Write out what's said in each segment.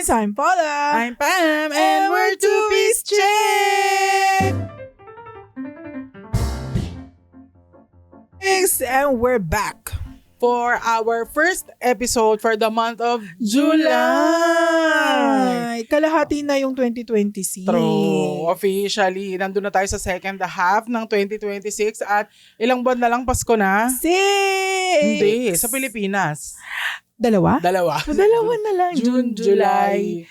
Piece, I'm Paula. I'm Pam, and we're Two Piece Chick! And we're back For our first episode for the month of July. Kalahati na yung 2026. True. Officially, nandun na tayo sa second half ng 2026 at ilang buwan na lang Pasko na. 6! Hindi, sa Pilipinas. Dalawa? Dalawa na lang. June, July,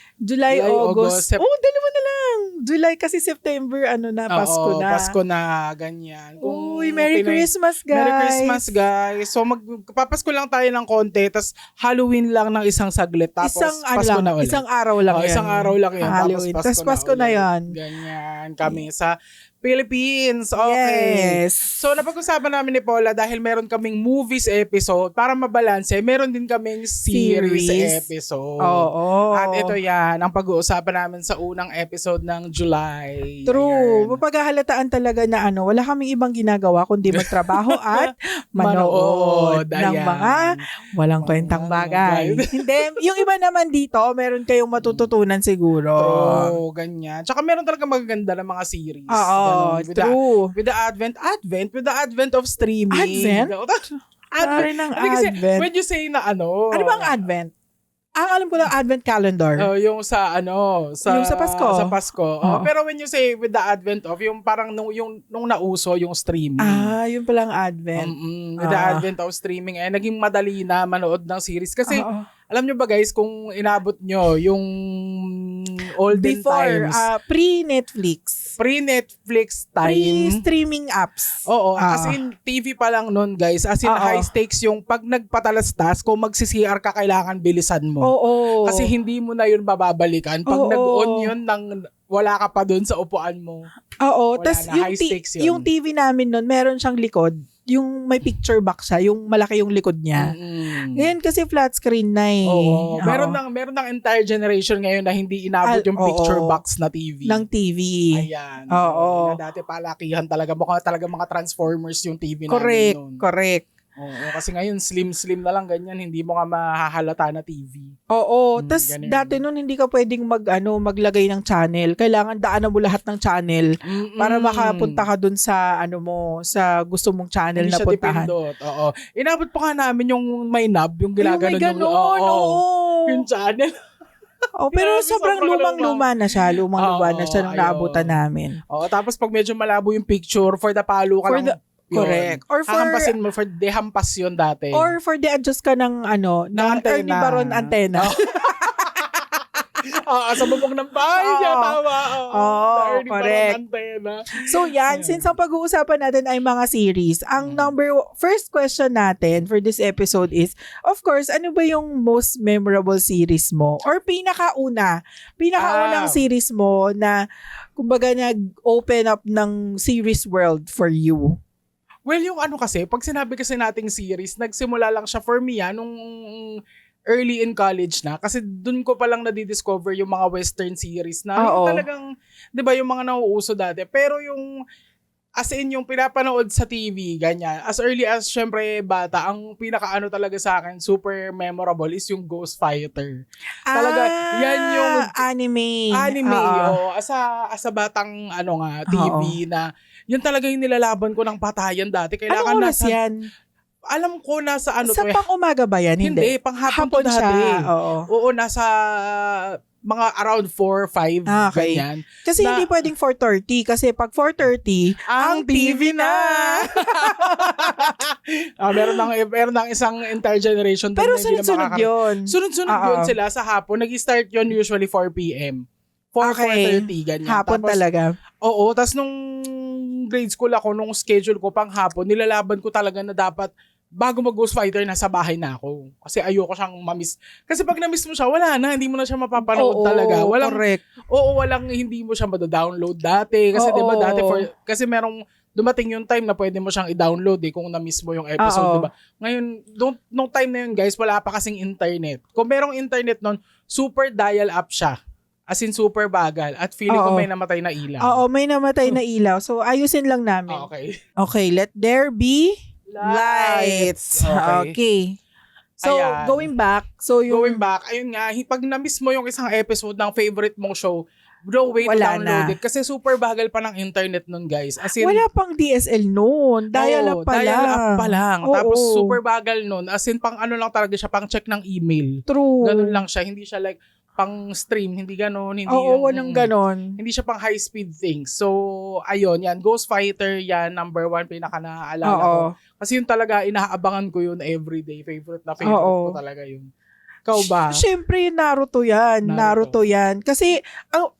August. August, Dalawa na lang. July kasi September, Pasko Oo, na. Pasko na, ganyan. Uy, Merry Christmas, guys. Merry Christmas, guys. So, magpapasko lang tayo ng konti, tapos Halloween lang ng isang saglit, tapos Pasko na ulit. Isang araw lang yan. Isang araw lang yan. Halloween. Tapos Pasko na yan. Ganyan. Kami sa Philippines. Okay. Yes. So, napag-usapan namin ni Paula dahil meron kaming movies episode. Para mabalanse, meron din kaming series episode. Oo. At ito yan, ang pag-uusapan namin sa unang episode ng July. True. Ayan. Mapagahalataan talaga na wala kaming ibang ginagawa kundi magtrabaho at manood ng Ayan. mga walang kwentang bagay. Hindi, yung iba naman dito, meron kayong matututunan siguro. True, ganyan. Tsaka meron talaga magaganda na mga series. Oo, true. With the advent of streaming. Advent? Pare ng Kasi Advent. when you say na Ano ba ang Advent? Ang alam ko lang Advent calendar. yung sa Yung sa Pasko. Sa Pasko. Pero when you say with the advent of, yung parang nung nauso yung streaming. Yun pala ang Advent. With the advent of streaming, naging madali na manood ng series. Kasi, alam nyo ba guys, kung inabot nyo yung olden Before, times. Pre-Netflix time. Pre-streaming apps. Oo, as in TV pa lang nun guys. As in high stakes yung pag nagpatalastas, kung magsi-CR ka, kailangan bilisan mo. Oo. Kasi hindi mo na yun mababalikan. Pag nag-on yun, wala ka pa dun sa upuan mo. Oo. Wala Tas na, high stakes yun. yung TV namin nun, meron siyang likod. Yung may picture box siya, yung malaki yung likod niya. Ngayon kasi flat screen na eh. Oo. Meron ng entire generation ngayon na hindi inabot yung picture box na TV. Ng TV. Ayan. Oo. Na dati palakihan talaga. Mukha talaga mga Transformers yung TV namin nun. Correct. Oo, kasi ngayon slim na lang ganyan, hindi mo nga mahahalata na TV. Oo, tas ganun. dati nun hindi ka pwedeng maglagay ng channel. Kailangan daanan mo lahat ng channel para makapunta ka dun sa sa gusto mong channel hindi na siya puntahan. dipindot. Oo. Inabot pa nga namin yung may knob, yung ginaganon yung channel. Pero Grabe, sobrang lumang-luma na siya. Lumang-luma na siya nung ayun. naabutan namin. Oo, tapos pag medyo malabo yung picture, for the palo ka lang. Correct. Or for hampasin mo, for the hampas yun dati. Or for the adjust ka ng antena. Ernie Baron antena. Sa bubong ng bahay niya, tama. Correct. So yan, since ang pag-uusapan natin ay mga series, ang first question natin for this episode is, of course, ano ba yung most memorable series mo? Or pinakaunang series mo na, kumbaga, nag-open up ng series world for you? Well, yung kasi, pag sinabi kasi nating series, nagsimula lang siya for me, nung early in college na. Kasi dun ko palang nadidiscover yung mga western series na yung talagang, di ba, yung mga nauuso dati. Pero yung, as in, yung pinapanood sa TV, ganyan. As early as, syempre, bata, ang pinaka talaga sa akin, super memorable is yung Ghost Fighter. Talaga, yan yung anime. As a batang, TV na, yun talaga yung nilalaban ko ng patayan dati. Kailangan anong oras yan? Alam ko nasa Sa pang-umaga ba yan? Hindi, panghapon to dati. Oo, nasa mga around 4, 5, ganyan. Kasi hindi pwedeng 4:30 kasi pag 4:30, ang TV na! meron ng isang entire generation. Pero sunod-sunod yun. Sunod-sunod yun sila sa hapon. Nag-start yun usually 4 p.m. 4:30, ganyan. Hapon tapos, talaga. Oo, tas nung grade school ako, nung schedule ko pang hapon, nilalaban ko talaga na dapat bago mag-Ghost Fighter, nasa bahay na ako. Kasi ayoko siyang mamiss. Kasi pag na-miss mo siya, wala na. Hindi mo na siya mapapanood talaga. Correct. Hindi mo siya mado-download dati. Kasi diba dati, kasi merong dumating yung time na pwede mo siyang i-download kung na-miss mo yung episode, diba? Ngayon, nung time na yun guys, wala pa kasing internet. Kung merong internet nun, super dial-up siya. As in, super bagal. At feeling ko may namatay na ilaw. Oo, may namatay na ilaw. So, ayusin lang namin. Okay. Okay, let there be lights. Okay. So, Ayan. going back, ayun nga, pag na-miss mo yung isang episode ng favorite mong show, bro, wait, Wala download na. it. Kasi super bagal pa ng internet nun, guys. As in, wala pang DSL noon. Dial-up pa lang. Dial-up pa lang. Oo. Tapos super bagal nun. As in, pang ano lang talaga siya, pang check ng email. True. Ganun lang siya. Hindi siya like, pang stream. Hindi ganun. Hindi Walang ganon. Hindi siya pang high-speed thing. So, ayun, yan. Ghost Fighter, yan. Number 1, pinaka naaalala ko. Kasi yun talaga, inaabangan ko yun everyday. Favorite ko talaga yun. Ikaw ba? Siyempre, Naruto yan. Kasi,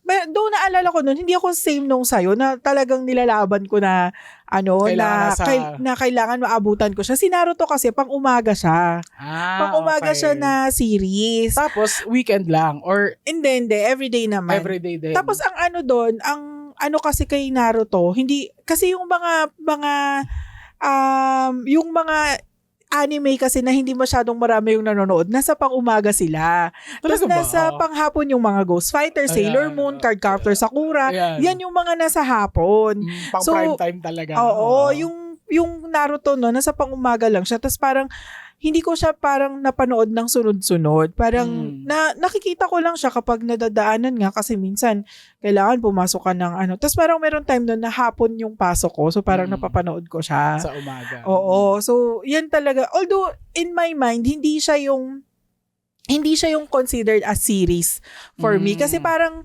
doon naalala ko nun, hindi ako same nung sa'yo na talagang nilalaban ko na, kailangan maabutan ko siya. Si Naruto kasi, pang umaga siya. Pang umaga siya na series. Tapos, weekend lang? Or Hindi. Everyday naman. Everyday din. Tapos, ang ano doon, kasi kay Naruto, hindi, kasi yung yung mga anime kasi na hindi masyadong marami yung nanonood, nasa pang-umaga sila. Tapos nasa panghapon yung mga Ghost Fighter, Sailor Moon, Cardcaptor Sakura. Yan yung mga nasa hapon. Pang prime time talaga. Oo, yung Naruto no, nasa pang-umaga lang siya. Tapos parang hindi ko siya parang napanood ng sunod-sunod. Parang nakikita ko lang siya kapag nadadaanan nga kasi minsan kailangan pumasok ka ng Tapos parang meron time doon na hapon yung pasok ko. So parang napapanood ko siya. Sa umaga. Oo. So yan talaga. Although in my mind, hindi siya yung considered as series for me. Kasi parang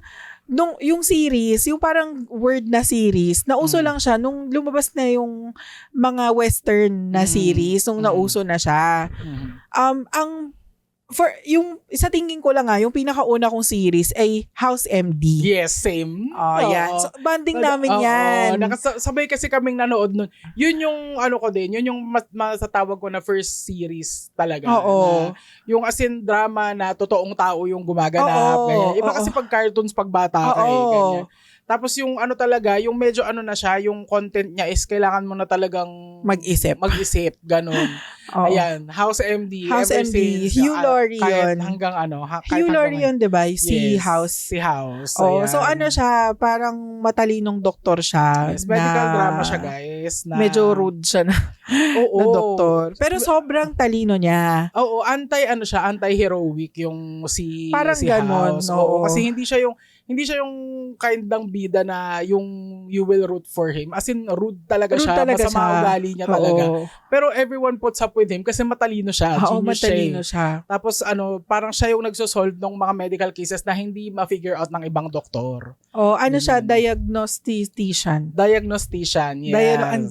yung series, yung parang word na series, nauso lang siya nung lumabas na yung mga western na series, nung nauso na siya. Yung sa tingin ko lang yung pinakauna kong series ay House MD. Yes, same. Yan. So, banding namin yan. Nakasabay kasi kaming nanood nun. Yun yung ko din, yun yung masatawag ko na first series talaga. Na, yung as in drama na totoong tao yung gumaganap. Ganyan. Iba kasi pag cartoons, pag bata ka ganyan. Tapos yung talaga, yung medyo na siya, yung content niya is kailangan mo na talagang mag-isip, ganun. Ayan, House MD. House MD, Hugh Laurie yun. Hanggang Hugh Laurie yun, diba? Si House. Si House. So siya, parang matalinong doktor siya. Yes, medical drama siya, guys. Na medyo rude siya na doktor. Pero sobrang talino niya. Oo, anti-heroic yung si ganon, House. Oo, kasi hindi siya yung kind ng bida na yung you will root for him. As in, rude talaga siya. Masama ugali niya talaga. Pero everyone puts up with him kasi matalino siya. Matalino siya. Tapos parang siya yung nagsosolve ng mga medical cases na hindi ma-figure out ng ibang doktor. Siya? Diagnostician. Yes.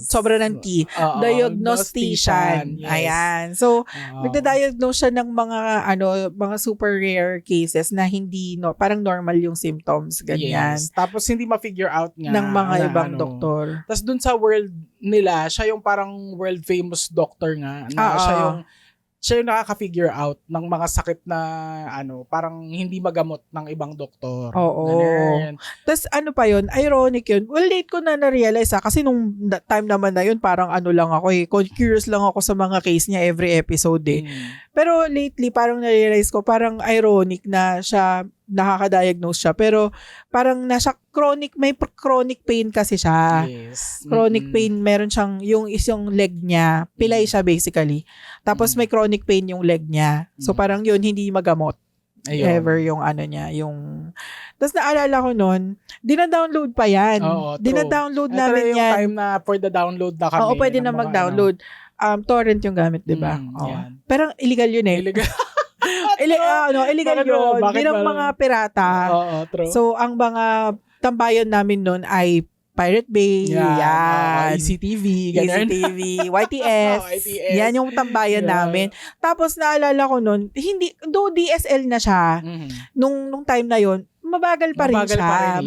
Sobra ng T. Diagnostician. Yes. Ayan. So, nagda-diagnose siya ng mga super rare cases na hindi, parang normal yung symptoms. Ganyan. Yes. Tapos hindi ma-figure out nga ng mga ibang doktor. Tapos dun sa world nila, siya yung parang world famous doctor nga. Na siya yung nakaka-figure out ng mga sakit na parang hindi magamot ng ibang doktor. Tapos pa yun, ironic yun. Well, late ko na na-realize kasi nung time naman na yun, parang lang ako curious lang ako sa mga case niya every episode Pero lately, parang na-realize ko, parang ironic na siya nakaka-diagnose siya. Pero parang may chronic pain kasi siya. Yes. Chronic pain, meron siyang, yung isang leg niya, pilay siya basically. Tapos may chronic pain yung leg niya. So parang yun, hindi magamot. Ever yung niya, yung... Tapos naalala ko nun, dina-download pa yan. Dina-download namin yan. Ito yung time na for the download na kami. Pwede na mag-download. Torrent yung gamit, diba? Pero illegal yun Illegal. Illegal yun. Bilang mga pirata. True. So, ang mga tambayan namin nun ay Pirate Bay, ECTV, YTS. Yan yung tambayan namin. Tapos, naalala ko nun, though DSL na siya, nung time na yon, mabagal pa rin siya.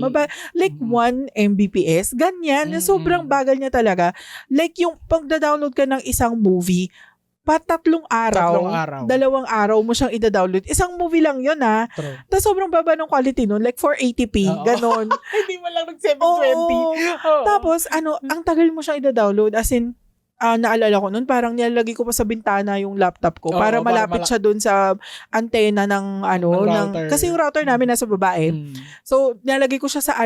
Like 1 Mbps, ganyan. Sobrang bagal niya talaga. Like yung pagda-download ka ng isang movie, 3 araw, 2 araw mo siyang ida-download. Isang movie lang yun Tapos sobrang baba ng quality nun, like 480p, ganon. Hindi mo lang nag-720. Tapos ang tagal mo siyang ida-download, as in, naalala ko nun, parang nilalagay ko pa sa bintana yung laptop ko para Oo, malapit siya dun sa antena ng router. kasi yung router namin nasa baba. So nilalagay ko siya sa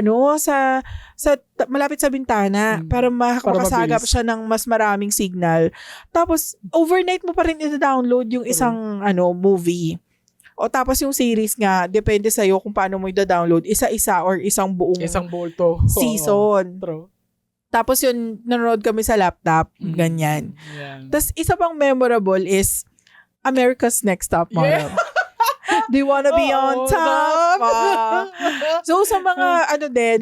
malapit sa bintana para makasagap mabilis siya ng mas maraming signal. Tapos overnight mo pa rin i-download yung isang movie. O tapos yung series nga, depende sa'yo kung paano mo i-download, isa-isa or isang buong bolto season. True. Tapos yun, nanonood kami sa laptop, ganyan. Yeah. Tapos isa pang memorable is America's Next Top Model. Do you wanna be on top? So sa mga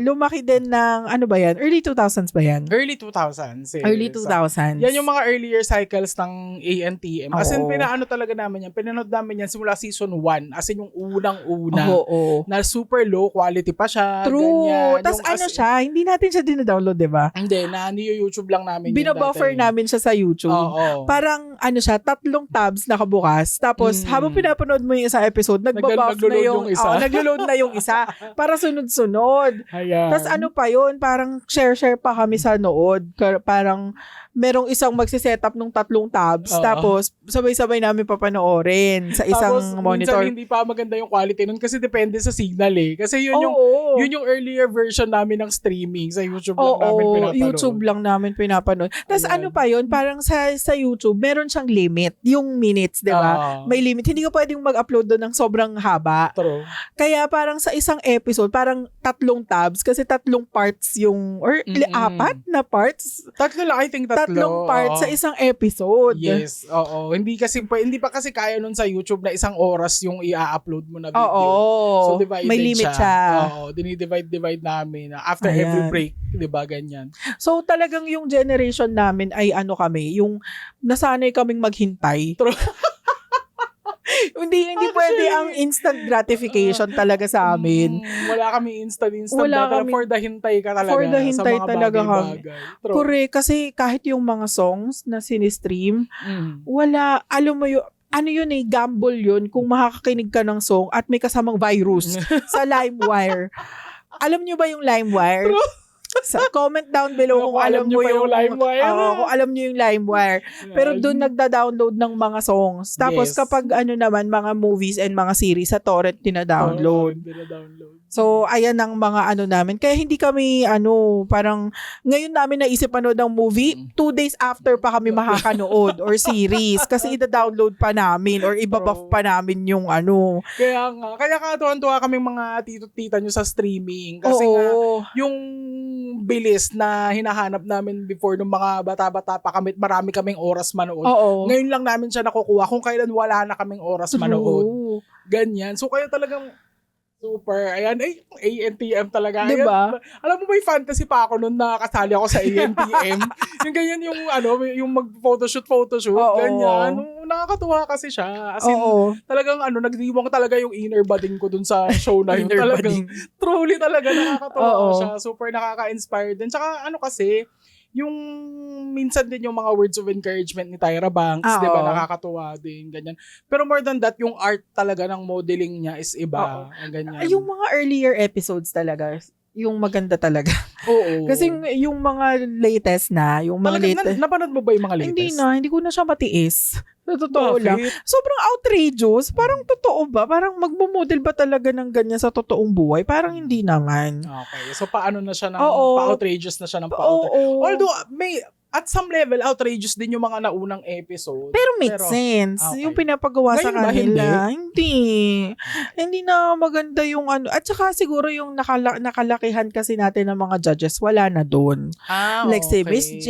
lumaki din ng ba yan? Early 2000s ba yan? Early 2000s. Early 2000s. Yan yung mga earlier cycles ng ANTM. As in, talaga namin yan. Pinanood namin yan simula season 1. As in, yung unang-una. Na super low quality pa siya. True. Ganyan. Tapos siya, hindi natin siya dinadownload, di ba? Hindi, YouTube lang namin. Binabuffer namin siya sa YouTube. Parang siya, 3 tabs nakabukas. Tapos habang pinapanood mo yung isang episode, nagbabuff na yung isa. Naglo-load na yung isa para sunod-sunod. Tapos pa yun, parang share pa kami sa nood. Parang merong isang magsiset-up ng 3 tabs. Tapos sabay-sabay namin papanoorin sa isang monitor. Tapos minsan hindi pa maganda yung quality nun kasi depende sa signal eh. Kasi yun yung earlier version namin ng streaming. Sa YouTube lang namin pinapanood. YouTube lang namin pinapanood. Tapos pa yun, parang sa YouTube, meron siyang limit. Yung minutes, di ba? May limit. Hindi ka pwedeng mag-upload doon ng sobrang haba. True. Kaya parang sa isang episode, parang 3 tabs kasi 3 parts yung, or 4 na parts. 3 lang, I think 3. 3 parts sa isang episode. Yes, oo. Hindi pa kasi kaya nun sa YouTube na 1 oras yung i-upload mo na video. So divided may limit siya. Oo, dinidivide namin after every break, 'di ba, ganyan. So talagang yung generation namin ay kami, yung nasanay kaming maghintay. Hindi pwede ang instant gratification talaga sa amin. Wala kami instant. Wala kami, for the hintay ka talaga. For the hintay sa mga talaga kami. Correct. Kasi kahit yung mga songs na sinistream, wala, alam mo yun gamble yun kung makakakinig ka ng song at may kasamang virus sa LimeWire. Alam nyo ba yung LimeWire? Comment down below kung alam mo yung LimeWire. Kung alam niyo yung LimeWire. Pero doon nagda-download ng mga songs. Tapos kapag naman mga movies and mga series sa torrent dina-download. So ayan ang mga namin. Kaya hindi kami parang ngayon namin naisip ng movie, 2 days after pa kami makakanood or series kasi ida-download pa namin or ibabuff pa namin yung Kaya tuwan-tuwa kaming mga tito-tita nyo sa streaming kasi nga yung bilis na hinahanap namin before nung mga bata-bata pa kami, marami kaming oras manood. Ngayon lang namin siya nakukuha kung kailan wala na kaming oras manood. Ganyan. So kaya talagang super. Ayan, ANTM talaga. Diba? Ayan, alam mo, may fantasy pa ako noon na kasali ako sa ANTM. Yung ganyan yung mag-photoshoot. Ganyan. Nakakatuwa kasi siya. As in, talagang nagdiwang talaga yung inner budding ko dun sa show na yun. Talagang, truly talaga nakakatuwa siya. Super nakaka-inspire din. Tsaka kasi, yung minsan din yung mga words of encouragement ni Tyra Banks, di ba, nakakatuwa din, ganyan. Pero more than that, yung art talaga ng modeling niya is iba. Ganyan. Yung mga earlier episodes talaga, yung maganda talaga. Kasi yung mga latest na, yung mga latest. Napanood mo ba yung mga latest? Hindi ko na siya matiis. Totoo lang. Sobrang outrageous. Parang totoo ba? Parang magmo-model ba talaga ng ganyan sa totoong buhay? Parang hindi naman. Okay. So paano na siya pa-outrageous na siya ng pa-outrageous? Although at some level, outrageous din yung mga naunang episode. Pero make sense. Okay. Yung pinapagawa sa kanila. Hindi na maganda yung At saka siguro yung nakalakihan kasi natin ng mga judges, wala na doon. Like si Miss J,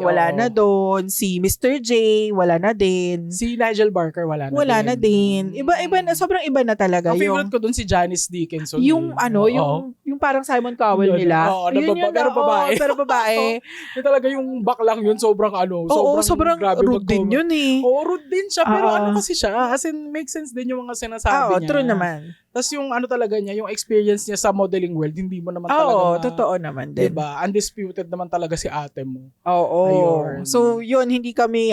wala na doon. Si Mr. J, wala na din. Si Nigel Barker, wala na din. Iba na, sobrang iba na talaga. Ang favorite ko doon si Janice Dickinson. Yung yung parang Simon Cowell nila. Pero babae. Yung talaga yung lang yun, sobrang sobrang grabe rude din yun eh. Rude din siya, pero kasi siya, as in, makes sense din yung mga sinasabi niya. True naman. Tapos yung talaga niya, yung experience niya sa modeling world, hindi mo naman talaga totoo naman din. Diba? Undisputed naman talaga si ate mo. Ayun. So, yun, hindi kami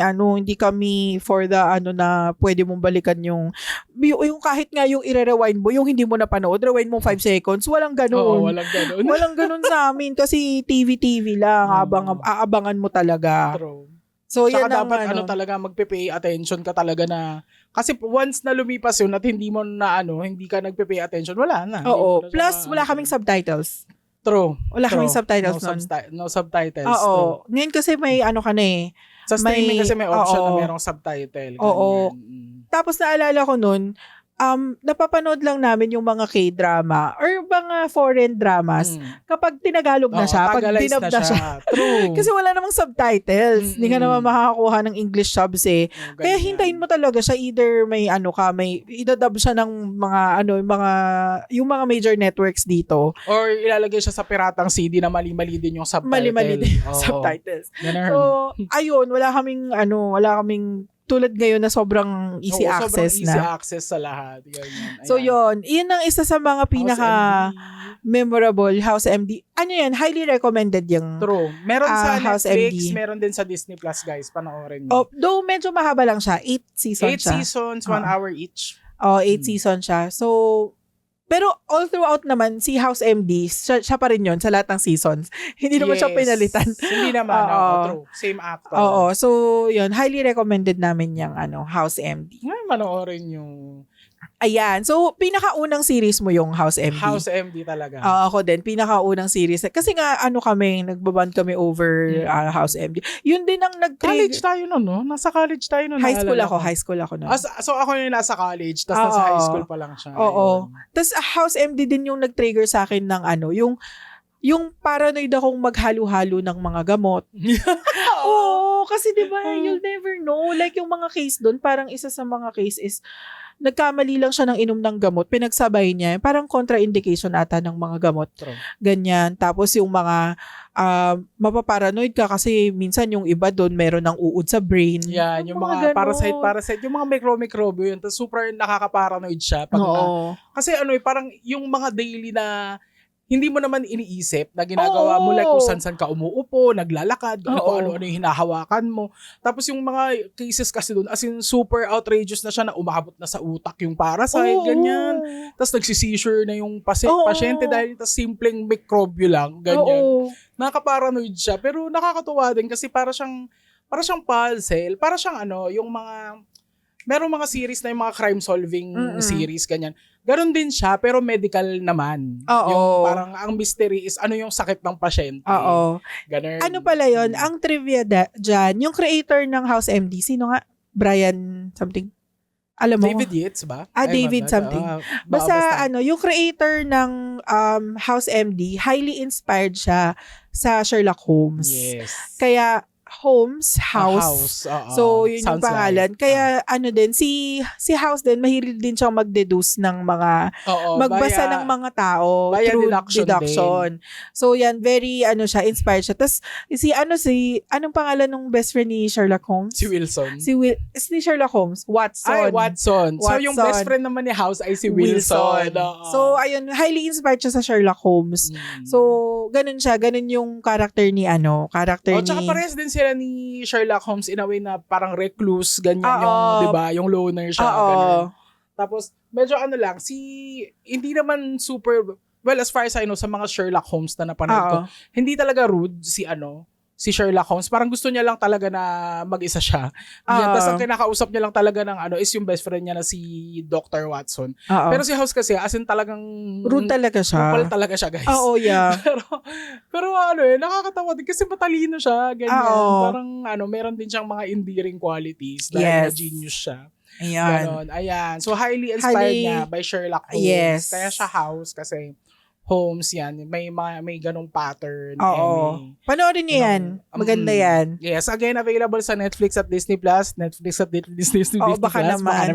for the na pwede mong balikan yung kahit nga yung i-rewind mo, yung hindi mo napanood, rewind mo 5 seconds, walang ganun. Walang ganun. Walang ganun sa amin kasi TV lang, aabangan mo talaga. True. So, Tsaka yan ang dapat talaga magpe-pay attention ka talaga na kasi once na lumipas yun at hindi mo na hindi ka nagpe-pay attention, wala na. Oo. Plus, wala kaming subtitles. True. Wala kaming subtitles nun. No subtitles. Oo. Ngayon kasi may ka na eh. Sa streaming kasi may option na merong subtitle. Oo. Tapos naalala ko nun, napapanood lang namin yung mga K-drama or mga foreign dramas kapag tinagalog na siya, pag dinub na siya. True. Kasi wala namang subtitles. Hindi ka naman makakakuha ng English subs eh. Kaya hintayin mo talaga siya, either may may idadub siya ng mga yung mga major networks dito. Or ilalagay siya sa piratang CD na mali-mali din yung subtitle. Mali-mali din yung subtitles. So, ayun, wala kaming tulad ngayon na sobrang easy access sobrang easy access sa lahat. Yan. So yun ang isa sa mga pinaka memorable House MD. Ano yan? Highly recommended yung True. Meron sa House Netflix, MD. Meron din sa Disney Plus, guys. Panoorin niyo. Though medyo mahaba lang siya. 8 seasons 8 siya. seasons, 1 hour each. 8 seasons siya. So, pero all throughout naman, si House MD, siya pa rin yun sa lahat ng seasons. Hindi naman siya pinalitan. Hindi naman. True. Same actor. Oo. So, yun. Highly recommended namin yung House MD. Manoorin yung... Ayan. So, pinakaunang series mo yung House MD. House MD talaga. Ako din. Pinakaunang series. Kasi nga, nagbaband kami over House MD. Yun din ang College tayo nun, no? Nasa college tayo nun. High school ako nun. So, ako yung nasa college, tapos nasa high school pa lang siya. Oo. Tapos, House MD din yung nag-trigger sa akin ng yung paranoid akong maghalo-halo ng mga gamot. Oo, kasi diba, you'll never know. Like, yung mga case doon, parang isa sa mga case is, nagkamali lang siya ng inom ng gamot, pinagsabay niya, parang contraindication ata ng mga gamot. True. Ganyan. Tapos yung mga mapaparanoid ka kasi minsan yung iba doon meron ng uod sa brain. Yan, yung mga parasite, yung mga mikrobyo yun, tapos super nakaka-paranoid siya. Kasi parang yung mga daily na hindi mo naman iniisip na ginagawa mo, like kung saan ka umuupo, naglalakad, kung ano-ano yung hinahawakan mo. Tapos yung mga cases kasi doon, as in super outrageous na siya na umabot na sa utak yung parasite, ganyan. Tapos nagsisseizure na yung pasyente dahil simpleng mikrobyo lang, ganyan. Nakaka-paranoid siya, pero nakakatuwa din kasi para siyang puzzle, para siyang yung mga... Merong mga series na yung mga crime-solving series, ganyan. Ganon din siya, pero medical naman. Yung parang ang mystery is yung sakit ng pasyente. Ganon. Ano pala yun? Ang trivia dyan, yung creator ng House MD, sino nga? Brian something? Alam mo? David Yates ba? David something. Basta yung creator ng House MD, highly inspired siya sa Sherlock Holmes. Yes. Kaya Holmes, House. So, yun yung pangalan. Like, kaya, din, si House din, mahilig din siyang mag-deduce ng mga, magbasa ng mga tao through deduction. So, yan, very, siya, inspired siya. Tapos, anong pangalan ng best friend ni Sherlock Holmes? Si Wilson. Si Sherlock Holmes, Watson. Watson. So, yung best friend naman ni House ay si Wilson. So, ayun, highly inspired siya sa Sherlock Holmes. So, ganun siya. Ganun yung character ni, tsaka parehas din sila ni Sherlock Holmes in a way na parang recluse, ganyan yung, di ba? Yung loner siya, ganyan. Tapos, medyo lang, hindi naman super, well, as far as I know, sa mga Sherlock Holmes na napanood ko, hindi talaga rude si Sherlock Holmes. Parang gusto niya lang talaga na mag-isa siya. Tapos ang kinakausap niya lang talaga ng is yung best friend niya na si Dr. Watson. Pero si House kasi, as in talagang... Rude talaga siya. Rupal talaga siya, guys. Yeah. pero nakakatawa din kasi matalino siya, ganyan. Parang meron din siyang mga endearing qualities dahil na genius siya. Ayan. So, highly inspired niya by Sherlock Holmes. Yes. Kaya siya House kasi Holmes yan. May ganong pattern. Panoorin niyo yan. Maganda yan. Yes. Again, available sa Netflix at Disney Plus. Disney baka Plus. Naman.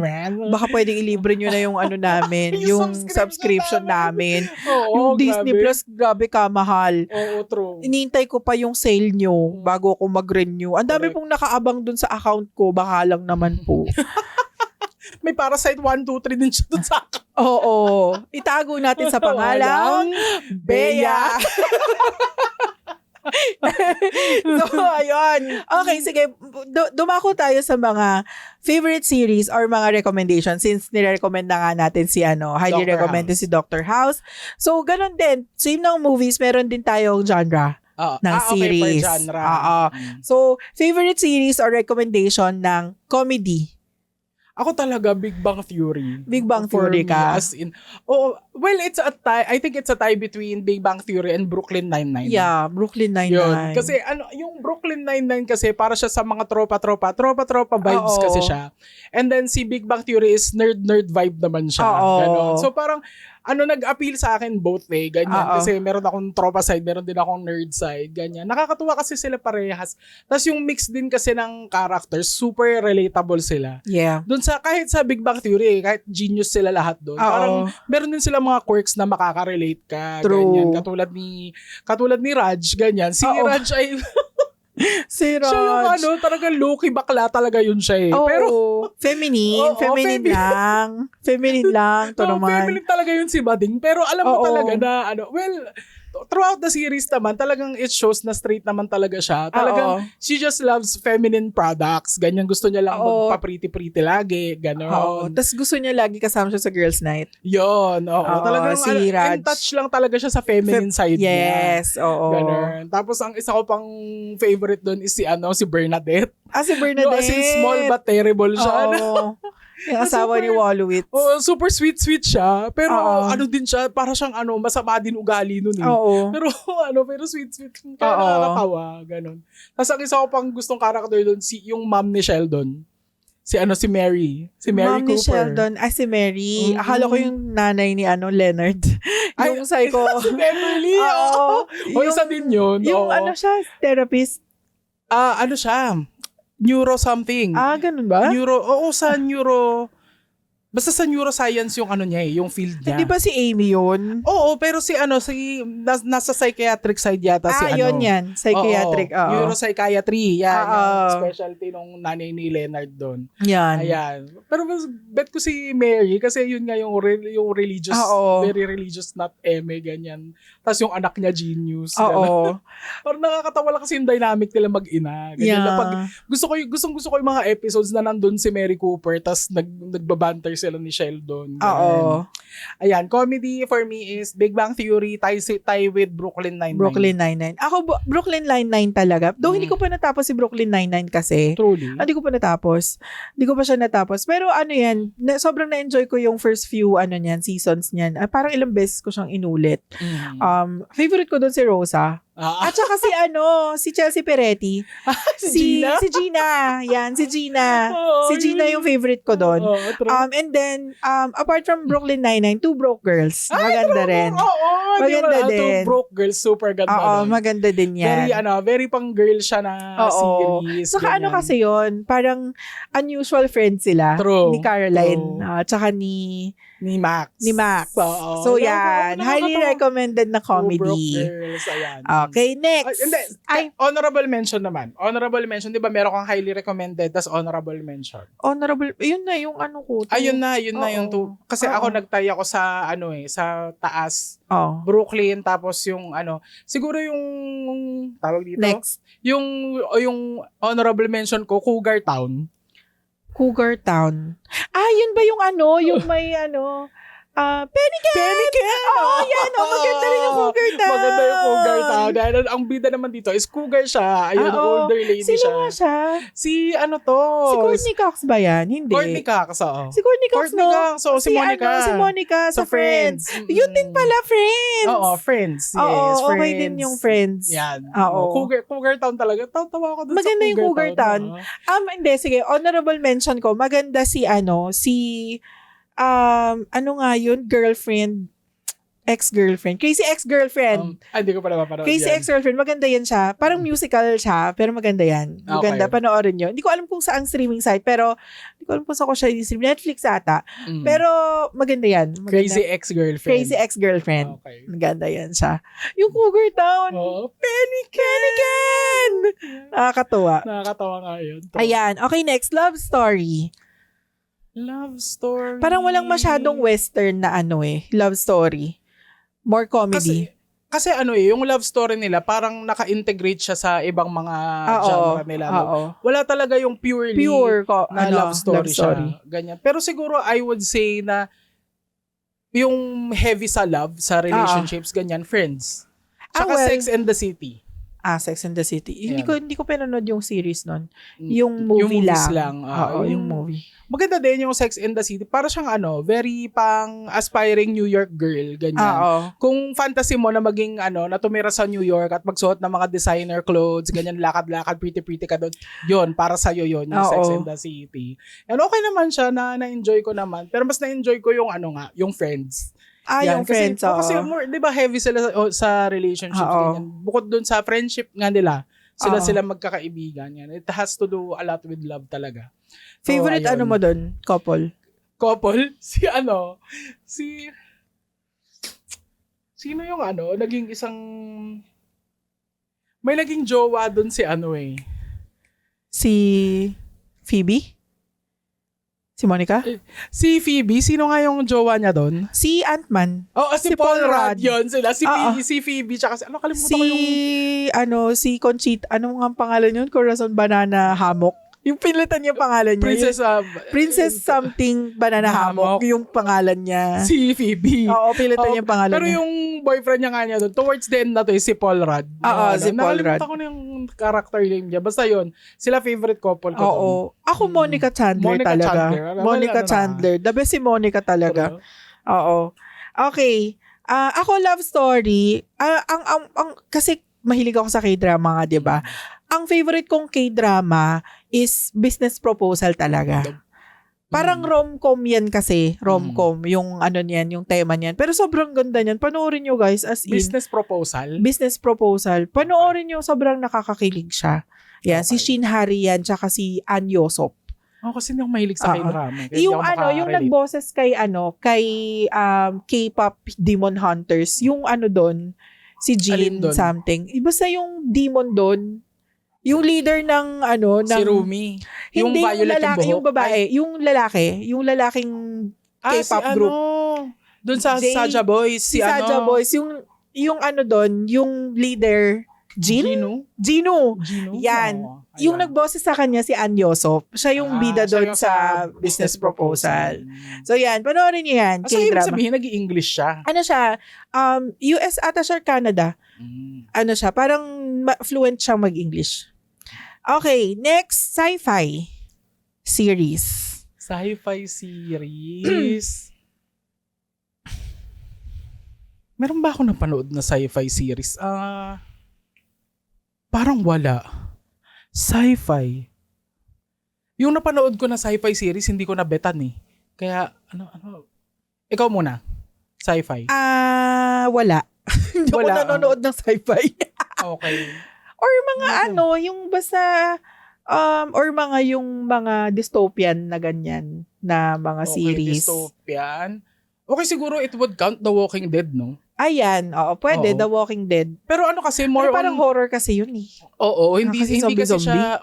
Baka pwedeng ilibre nyo na yung namin. yung subscription namin. Yung Disney Plus, grabe ka, mahal. True. Inintay ko pa yung sale nyo bago ako mag-renew. Ang dami pong nakaabang dun sa account ko. Baka lang naman po. May Parasite 1, 2, 3 din siya dun sa account. Itago natin sa pangalang Bea. So, ayun. Okay, sige. Dumako tayo sa mga favorite series or mga recommendations since nire-recommend na nga natin si highly recommended si Dr. House. So, ganun din. Same ng movies, meron din tayong genre. ng okay, series. per genre. So, favorite series or recommendation ng comedy? Ako talaga, Big Bang Theory. Big Bang For Theory me, ka? as in, well, it's a tie. I think it's a tie between Big Bang Theory and Brooklyn Nine-Nine. Yeah, Brooklyn Nine-Nine. Yun. Kasi yung Brooklyn Nine-Nine kasi para siya sa mga tropa-tropa vibes kasi siya. And then si Big Bang Theory is nerd vibe naman siya. Ganon. So parang nag-appeal sa akin both ganyan. Kasi meron akong tropa side, meron din akong nerd side, ganyan. Nakakatuwa kasi sila parehas. Tapos yung mix din kasi ng characters, super relatable sila. Yeah. Doon kahit sa Big Bang Theory, kahit genius sila lahat doon. Parang meron din sila mga quirks na makaka-relate ka. True. Ganyan. Katulad ni Raj, ganyan. Si Raj ay si Raj. siya yung talagang low-key bakla talaga yun siya Pero feminine. Feminine lang. Feminine lang. To naman. Feminine talaga yun si Bading. Pero alam mo talaga na throughout the series naman, talagang it shows na straight naman talaga siya. Talagang she just loves feminine products. Ganyan, gusto niya lang magpa-pretty-pretty lagi. Ganon. Tapos gusto niya lagi kasama siya sa girls' night. Yun. Talagang si Raj. in touch lang talaga siya sa feminine side niya. Yes. Oo. Ganon. Tapos ang isa ko pang favorite doon is si Bernadette. Si Bernadette. As in small but terrible siya. Yung asawa ni Wolowitz. Super sweet siya. Pero din siya, para siyang masama din ugali nun Pero pero sweet. Kaya nakakatawa. Ganon. Tapos ang isa ko pang gustong character doon, yung mom ni Sheldon. Si Mary. Si Mary Mom Cooper. ni Sheldon. Si Mary. Akala ko yung nanay ni Leonard. Yung psycho. Si Beverly. Isa din yun. Yung siya, therapist. Siya? Neuro something. Ganun ba? Sa neuro. Basta sa neuroscience yung niya yung field niya. Hindi ba si Amy yun? Oo, pero nasa psychiatric side yata yun yan. Psychiatric. Neuropsychiatry. Yan. Yung specialty nung nanay ni Leonard doon. Yan. Ayan. Pero bet ko si Mary kasi yun nga yung religious, very religious, not eme, ganyan. Tapos yung anak niya genius. Parang nakakatawa lang kasi yung dynamic nila mag-ina. Ganyan. Yeah. Gusto ko yung mga episodes na nandun si Mary Cooper tapos nagbabanter sila ni Sheldon. Ayan, comedy for me is Big Bang Theory, tie with Brooklyn Nine-Nine. Brooklyn Nine-Nine. Ako, Brooklyn Nine-Nine talaga. Though hindi ko pa natapos si Brooklyn Nine-Nine kasi. Truly? Hindi ko pa natapos. Hindi ko pa siya natapos. Pero yan, sobrang na-enjoy ko yung first few seasons niyan. Parang ilang beses ko siyang inulit. Favorite ko doon si Rosa. At saka si Chelsea Peretti. Si Gina. Yan, si Gina. Si Gina yung favorite ko doon. And then, apart from Brooklyn Nine-Nine, Two Broke Girls. Maganda rin. Maganda din. Two Broke Girls, super ganda. Maganda din yan. Very pang girl siya na series. Saka kasi yun, parang unusual friends sila. True. Ni Caroline. At saka ni Max. So yan, highly recommended na comedy. Two Broke Girls, ayan. Okay, next. Honorable mention naman. Honorable mention, di ba meron kang highly recommended tas honorable mention? Honorable, yun na yung ko. Ayun na yung two. Kasi ako nagtay ako sa sa taas. Brooklyn, tapos yung siguro yung tawag dito. Next. Yung honorable mention ko, Cougar Town. Cougar Town. Yun ba yung yung may Pennycan! Yan. Maganda rin yung Cougar Town. Maganda yung Cougar Town. Dahil ang bida naman dito is Cougar siya. Ayun, older lady siya. Sino nga siya? Si Si Courtney Cox ba yan? Hindi. Courtney Cox, Si Courtney Cox, si Monica. Si Monica sa Friends. Yun din pala, Friends. Friends. Yes, Friends. Okay Friends. din yung Friends. Yan. Cougar Town talaga. Tawa ko dun maganda sa yung Cougar Town. Hindi, sige. Honorable mention ko. Maganda si girlfriend, ex-girlfriend. Crazy Ex-Girlfriend. Hindi ko pa napapanood Crazy yan. Ex-Girlfriend. Maganda yan siya. Parang musical siya, pero maganda yan. Maganda. Okay. Panoorin nyo. Hindi ko alam kung saang streaming site, pero hindi ko alam kung saan ko siya i-stream. Netflix ata. Pero maganda yan. Maganda. Crazy Ex-Girlfriend. Crazy Ex-Girlfriend. Okay. Maganda yan siya. Yung Cougar Town. Pennycan! Nakakatuwa. Nakakatawa nga yun. Ayan. Okay, next. Love story. Love story. Parang walang masyadong western na love story. More comedy. Kasi yung love story nila, parang naka-integrate siya sa ibang mga genre nila. Wala talaga yung pure na love story siya. Ganyan. Pero siguro, I would say na yung heavy sa love, sa relationships, ganyan, Friends. Tsaka Sex and the City. Sex and the City. Ayan. Hindi ko pinanood yung series nun. Yung movie movies lang. Oo, yung movie. Maganda din yung Sex and the City. Para siyang very pang aspiring New York girl, ganyan. Oo. Kung fantasy mo na maging na tumira sa New York at magsuot ng mga designer clothes, ganyan, lakad-lakad, pretty ka doon. Yun, para sa'yo yun, yung Sex and the City. And okay naman siya, na-enjoy ko naman. Pero mas na-enjoy ko yung yung Friends. Yung Friends, oo. Kasi more, di ba heavy sila sa relationships, ganyan. Bukod dun sa friendship nga nila, sila magkakaibigan. Yan. It has to do a lot with love talaga. Favorite ayun. mo dun? Couple? Sino yung naging isang, may naging jowa dun si Si Phoebe? Si Monica? Si Phoebe, sino nga yung jowa niya doon? Si Ant-Man. Si Paul Rudd. Yun sila. Si Phoebe, tsaka kalimutan ko yung... Si Conchita, ano nga ang pangalan yun? Corazon Banana Hammock. Yung pilitan niya pangalan niya. Princess something Banana Hammock. Yung pangalan niya. Si Phoebe. Oo, pilitan niya pangalan pero niya. Pero yung boyfriend niya nga niya doon, towards the end na to, si Paul Rudd. Si Paul Rudd. Nakalimutan ko na yung character name niya. Basta yun, sila favorite couple ko. Oo. Ako Monica Chandler talaga. Monica Chandler. The best si Monica talaga. Oo. Okay. Ako love story. Kasi mahilig ako sa K-drama nga, 'di ba? Ang favorite kong K-drama is Business Proposal talaga. Parang rom-com yan kasi. Rom-com. Yung niyan, yung tema niyan. Pero sobrang ganda niyan. Panoorin nyo guys. As in. Business Proposal? Business Proposal. Panoorin nyo. Sobrang nakakakilig siya. Yan. Okay. Si Shin Hari yan. Tsaka si An Yosop. Kasi hindi ako mahilig sa K-drama. Yung nagboses kay K-pop Demon Hunters. Yung doon. Si Jin something. Basta yung demon doon. Yung leader ng si Rumi. Yung hindi violet yung babae, yung lalaking K-pop group. Doon sa Saja Boys, Saja Boys, yung doon, yung leader Gino. Yan. Yung nagboses sa kanya si An Yosop. Siya yung bida doon sa Business Proposal. So yan, panoorin niyo yan. So ibig sabihin nag-i-English siya. Siya? US ata siya, Canada. Siya, parang fluent siyang mag-English. Okay, next, sci-fi series. Sci-fi series. Meron ba ako napanood na sci-fi series? Parang wala. Sci-fi. Yung napanood ko na sci-fi series, hindi ko nabetan eh. Kaya, ikaw muna. Sci-fi. Wala. Hindi ko nanonood ng sci-fi. Okay. Or mga yung basta or yung mga dystopian na ganyan na mga series. Dystopian. Okay, siguro it would count The Walking Dead, no? Ayan, pwede, The Walking Dead. Pero kasi more parang horror kasi yun eh. Oo, hindi kasi siya,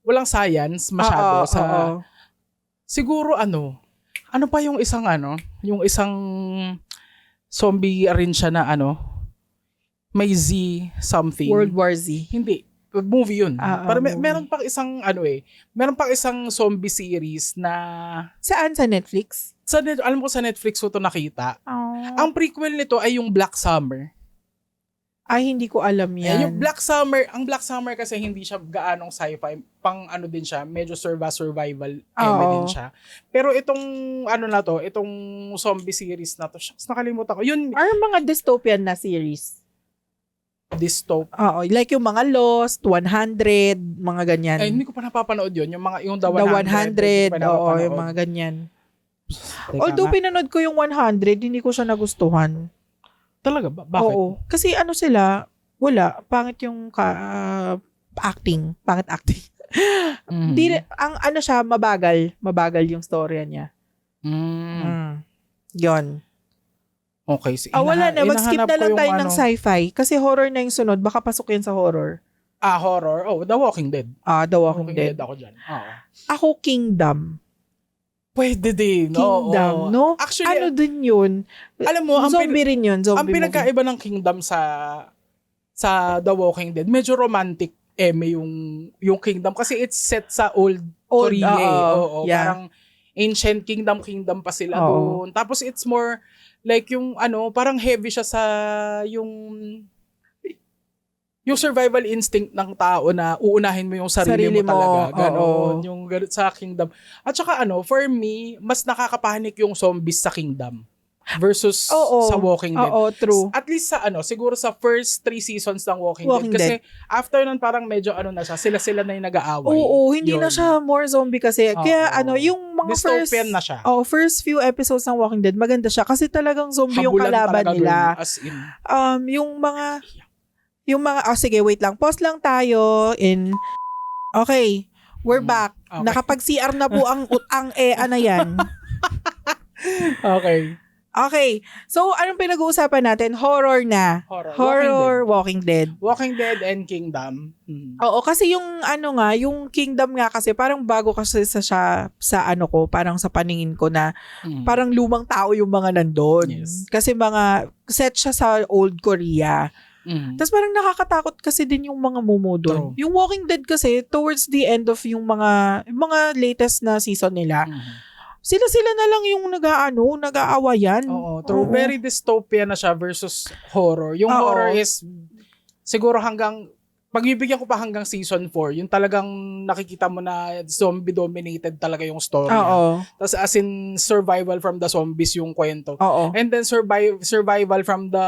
walang science masyado siguro ano pa yung isang yung isang zombie rin siya na may Z something. World War Z. Hindi. Movie yun. Pero meron pang isang meron pang isang zombie series na saan? Sa Netflix? Alam ko sa Netflix ko to nakita. Ang prequel nito ay yung Black Summer. Ay, hindi ko alam yan. Yung Black Summer kasi hindi siya gaanong sci-fi. Pang din siya, medyo survival din siya. Pero itong itong zombie series na to, shucks, nakalimutan ko. Yun, mga dystopian na series. Like yung mga Lost, 100, mga ganyan. Ay, hindi ko pa napapanood yun. Yung The 100, yung mga ganyan. Although pinanood ko yung 100, hindi ko siya nagustuhan. Talaga ba? Bakit? Oo. Kasi sila, wala. Pangit yung acting. Pangit acting. Siya, mabagal. Mabagal yung storya niya. Yon. Okay. Wala na. Mag-skip na lang tayo ng sci-fi. Kasi horror na yung sunod. Baka pasok yan sa horror. Horror? The Walking Dead. The Walking Dead. Ako dyan. Ako, Kingdom. Pwede din. Kingdom, no? Actually, din yun? Alam mo, zombie rin yun. Zombie ang pinagkaiba ng Kingdom sa The Walking Dead, medyo romantic yung Kingdom. Kasi it's set sa old Korea. Parang ancient kingdom pa sila doon. Tapos it's more like yung parang heavy siya sa yung yung survival instinct ng tao na uunahin mo yung sarili mo talaga. Ganon. Yung sa Kingdom. At saka for me, mas nakakapanik yung zombies sa Kingdom versus sa Walking Dead. Oo, true. At least sa siguro sa first 3 seasons ng Walking Dead. Kasi after nun parang medyo na siya, sila na yung nag-aaway. Oo, hindi na siya more zombie kasi. Kaya yung mga dystopian na siya. First few episodes ng Walking Dead, maganda siya kasi talagang zombie yung kalaban nila. As in. Sige, wait lang. Pause lang tayo Okay, we're back. Okay. Nakapag-CR na po ang na yan. Okay. Okay. So, anong pinag-uusapan natin? Horror na. Horror, Walking Dead. Walking Dead and Kingdom. Oo, kasi yung yung Kingdom nga kasi parang bago kasi sa parang sa paningin ko na parang lumang tao yung mga nandun. Yes. Kasi mga set siya sa old Korea. Tapos parang nakakatakot kasi din yung mga mumu doon. Yung Walking Dead kasi towards the end of yung mga latest na season nila, sila na lang yung nag-aawayan. Oo, true. Very dystopian na siya versus horror. Yung horror is siguro pagbibigyan ko pa hanggang season 4, yung talagang nakikita mo na zombie-dominated talaga yung story. Tapos as in, survival from the zombies yung kwento. And then survival from the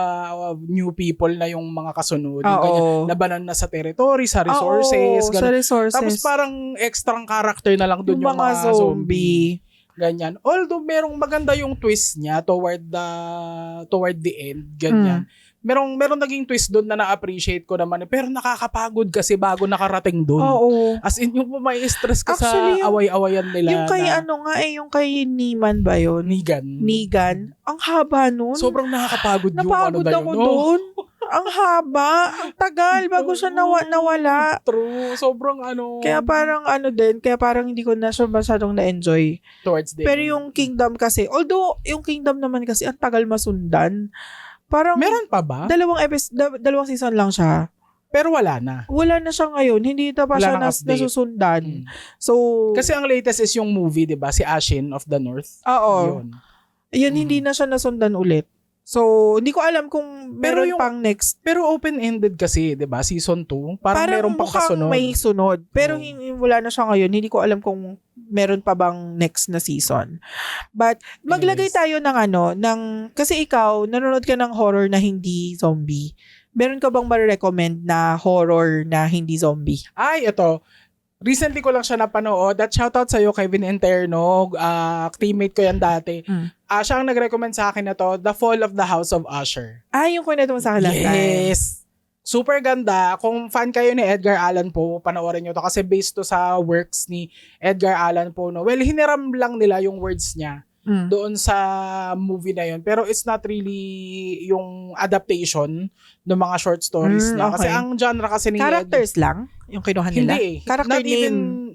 new people na yung mga kasunod. Yung labanan na sa territory, sa resources. Sa resources. Tapos parang extra character na lang dun yung mga zombie. Ganyan. Although merong maganda yung twist niya toward the end. Ganyan. Merong naging twist doon na na-appreciate ko naman. Pero nakakapagod kasi bago nakarating doon. As in, yung may stress ka actually, sa away-awayan nila. Yung kay yung kay Negan ba yun? Negan. Ang haba nun. Sobrang nakakapagod yung napagod ako doon. Ang haba. Ang tagal bago siya nawala. True. Sobrang Kaya parang kaya parang hindi ko na siya masyadong na-enjoy. Towards the Pero yung Kingdom kasi, although yung Kingdom naman kasi ang tagal masundan. Parang meron pa ba? Dalawang season lang siya. Pero wala na. Wala na siya ngayon. Hindi na pa siya nasusundan. So, kasi ang latest is yung movie, 'di ba? Si Ashin of the North. Oo. Yun hindi na siya nasundan ulit. So, hindi ko alam kung meron pang next. Pero open-ended kasi, 'di ba? Season 2, parang meron pang kasunod. May sunod. Pero wala na siya ngayon. Hindi ko alam kung meron pa bang next na season. But maglagay tayo ng kasi ikaw nanonood ka ng horror na hindi zombie. Meron ka bang ma-recommend na horror na hindi zombie? Ay, ito. Recently ko lang siya napanood at shoutout sa'yo, Kevin Interno, teammate ko yan dati. Siya ang nag-recommend sa akin na to, The Fall of the House of Usher. Yung kwento mo sa akin last time. Yes! Super ganda. Kung fan kayo ni Edgar Allan Poe, panoorin nyo to kasi based to sa works ni Edgar Allan Poe. No? Well, hiniram lang nila yung words niya doon sa movie na yun. Pero it's not really yung adaptation ng mga short stories niya. Kasi ang genre kasi ni characters lang yung kinuha nila? Hindi. Character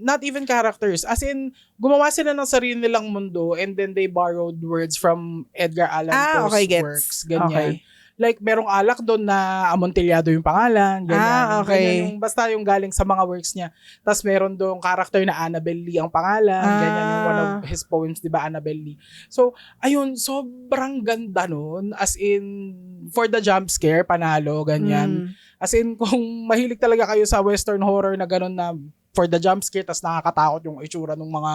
not even characters. As in, gumawa sila ng sarili nilang mundo and then they borrowed words from Edgar Allan Poe's works. Ganyan. Okay. Like, merong alak doon na Amontillado yung pangalan. Ganyan. Okay. Ganyan basta yung galing sa mga works niya. Tapos meron doon character na Annabelle Lee ang pangalan. Ganyan yung one of his poems, di ba, Annabelle Lee. So, ayun, sobrang ganda nun. As in, for the jump scare, panalo, ganyan. As in, kung mahilig talaga kayo sa western horror na gano'n na for the jump scare, tas nakakatakot yung itsura ng mga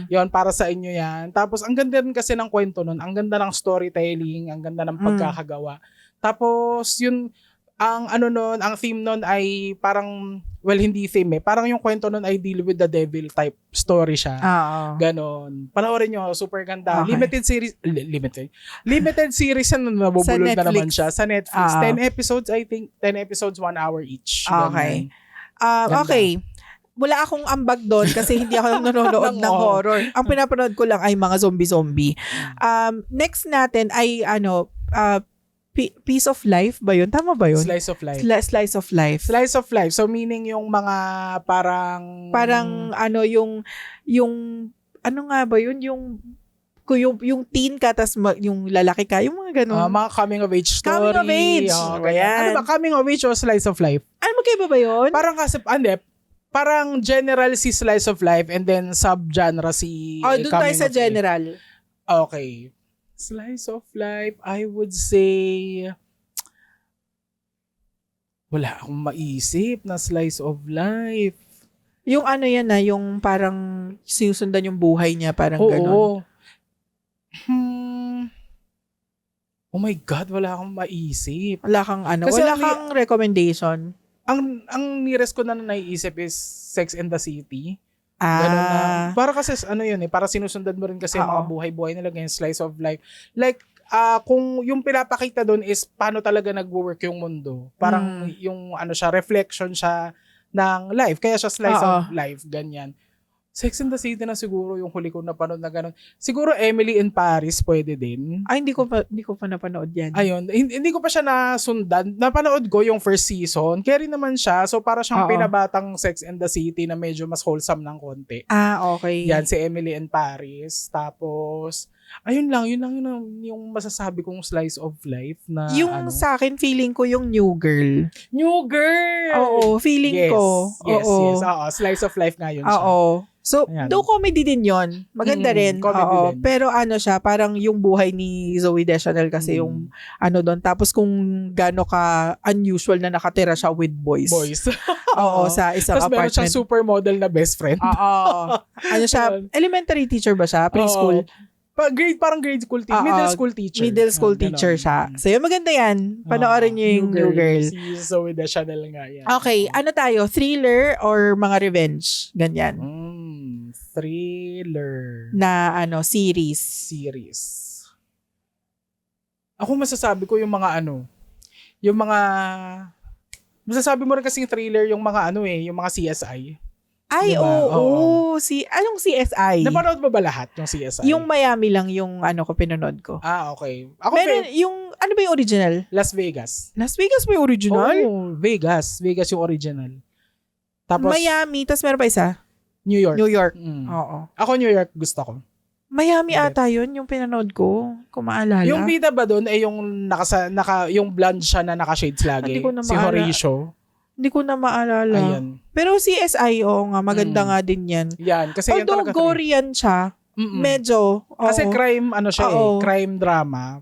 yon para sa inyo yan. Tapos, ang ganda rin kasi ng kwento nun. Ang ganda ng storytelling, ang ganda ng pagkakagawa. Tapos, yun, ang theme nun ay parang, well, hindi theme parang yung kwento nun ay deal with the devil type story siya. Ganon. Panoorin nyo, super ganda. Okay. Limited series na nabubulol na naman siya sa Netflix. 10 episodes, I think. 10 episodes, 1 hour each. Okay. Okay. Wala akong ambag doon kasi hindi ako nanonood ng horror. Ang pinapanood ko lang ay mga zombie-zombie. Next natin ay Piece of Life ba yun? Tama ba yun? Slice of Life. Slice of Life. Slice of Life. So meaning yung mga parang yung ano nga ba yun? Yung teen ka tas yung lalaki ka, yung mga ganun. Mga coming of age story. Coming of age. Ano ba? Coming of age o slice of life? Ano magkaiba ba yun? Parang general si slice of life and then sub-genre si doon tayo sa general. Okay. Slice of life, I would say Wala akong maisip na slice of life. Yung ano yan na, yung parang sinusundan yung buhay niya, parang ganon. Oo. Oh my God, wala akong maisip. Wala kang Kasi wala kang recommendation. Ang nearest ko na naiisip is Sex and the City. Ganun na. Para kasi yun para sinusundan mo rin kasi yung mga buhay-buhay nila, ganyan, slice of life. Like, kung yung pinapakita doon is paano talaga nagwo-work yung mundo. Parang yung reflection siya ng life. Kaya siya slice of life, ganyan. Sex and the City na siguro yung huli ko napanood na gano'n. Siguro Emily in Paris pwede din. Ay, hindi ko pa napanood yan. Ayun, hindi ko pa siya nasundan. Napanood ko yung first season. Kaya rin naman siya. So para siyang pinabatang Sex and the City na medyo mas wholesome ng konti. Okay. Yan, si Emily in Paris. Tapos, yun lang yung masasabi kong slice of life na yung sa akin, feeling ko yung New Girl. New Girl! Oo, feeling ko. Yes. Oo, slice of life nga yun siya. Oo. So, Ayan. do comedy din yon. Maganda rin. Comedy din. Pero siya, parang yung buhay ni Zooey Deschanel kasi yung doon. Tapos kung gaano ka unusual na nakatira siya with boys. Oo, sa isang Tapos meron apartment. siyang supermodel na best friend. Oo. Siya, elementary teacher ba siya? Preschool? Parang grade school teacher. Middle school teacher. Middle school teacher siya. So, yun, maganda yan. Panoorin niyo yung New Girl. Si Zooey Deschanel nga yan. Okay, ano tayo? Thriller or mga revenge? Ganyan. Thriller. Na series. Ako masasabi ko yung mga masasabi mo rin kasing thriller yung mga yung mga CSI. Ay, diba? oo. Anong CSI? Napanood mo ba lahat yung CSI? Yung Miami lang yung ko pinanood ko. Okay. Ako meron yung, ano ba yung original? Las Vegas. Las Vegas ba yung original? Oh, Vegas. Vegas yung original. Tapos, Miami, tapos meron pa isa? New York. Oo. Ako New York gusto ko. Miami ata yun, yung pinanood ko. Kung maalala. Yung bida ba doon ay yung yung blonde siya na naka-shades lagi? Hindi ko na si Horatio. Hindi ko na maalala. Ayan. Pero CSI, nga, maganda nga din yan. Yan, kasi yan although talaga. gory yan siya, medyo. Kasi crime, crime drama.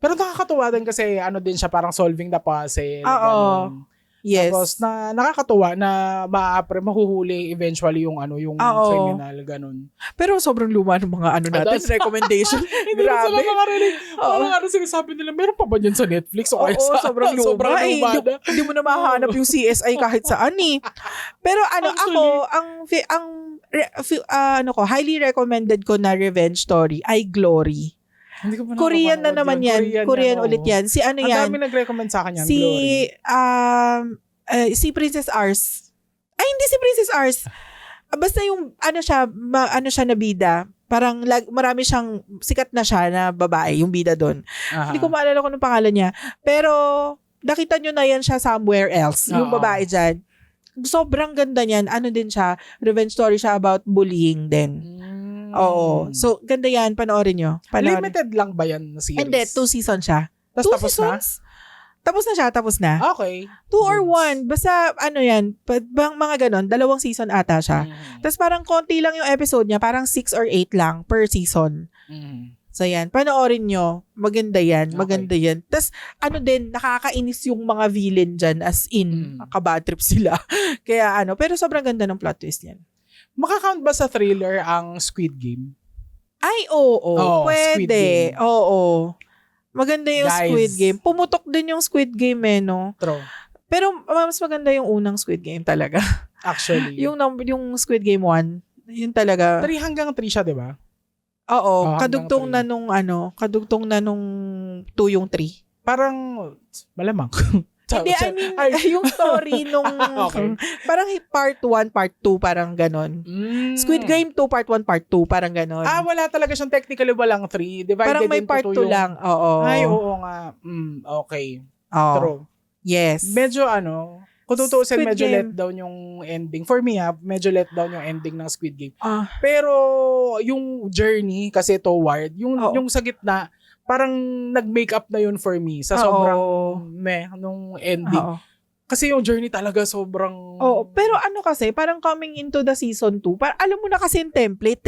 Pero nakakatuwa din kasi din siya parang solving the puzzle. Oo. Yes. Tapos nakakatuwa na mahuhuli eventually yung criminal, ganun. Pero sobrrong luma ng mga natin, recommendation. Hindi na sila makarinig. Parang sinasabi nila, meron pa ba dyan sa Netflix? O sobrang luma. Sobrang luma na. Hindi mo na mahanap yung CSI kahit saan Pero ako, highly recommended ko na revenge story ay Glory. Korean na naman yan. Korean ulit yan. Si yan? Ang dami nag-recommend sa akin yan, si Princess Ars. Ay, hindi si Princess Ars. Basta yung, siya na bida. Parang marami siyang, sikat na siya na babae, yung bida doon. Hindi ko maalala kung anong pangalan niya. Pero, nakita nyo na yan siya somewhere else. Yung babae dyan. Sobrang ganda niyan. Din siya, revenge story siya about bullying din. Oo. So, ganda yan. Panoorin nyo. Limited lang ba yan na series? Hindi, 2 seasons siya. Tapos na? Tapos na. Okay. 2 or 1. Basta, yan. Mga ganon. 2 season ata siya. Tapos parang konti lang yung episode niya. Parang 6 or 8 lang per season. So, yan. Panoorin nyo. Maganda yan. Maganda yan. Tapos, din, nakakainis yung mga villain dyan as in, kabad trip sila. Kaya pero sobrang ganda ng plot twist yan. Makakount ba sa thriller ang Squid Game? Ay, oo. Pwede. Oo. Maganda yung Squid Game. Pumutok din yung Squid Game no? True. Pero mas maganda yung unang Squid Game talaga. Actually. yung Squid Game 1, yun talaga. 3 hanggang 3 siya, di ba? Oo. Kadugtong na nung 2 yung 3. Parang, malamang. Hindi, yung story nung, parang part 1, part 2, parang ganon. Squid Game 2, part 1, part 2, parang ganon. Wala talaga siyang technically walang 3. Divided parang may part 2 lang. Oo. Ay, oo nga. Okay. Oo. True. Yes. Medyo kung tutuusin, medyo Game. let down yung ending. For me, medyo let down yung ending ng Squid Game. Pero, yung journey kasi toward, yung sa gitna, parang nag-make up na yun for me sa sobrang nung ending. Kasi yung journey talaga sobrang... pero kasi, parang coming into the season 2, alam mo na kasi yung template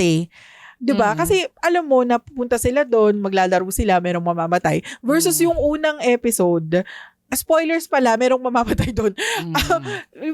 'di ba? Kasi alam mo na pupunta sila doon, maglalaro sila, merong mamamatay. Versus yung unang episode, spoilers pala, merong mamamatay doon.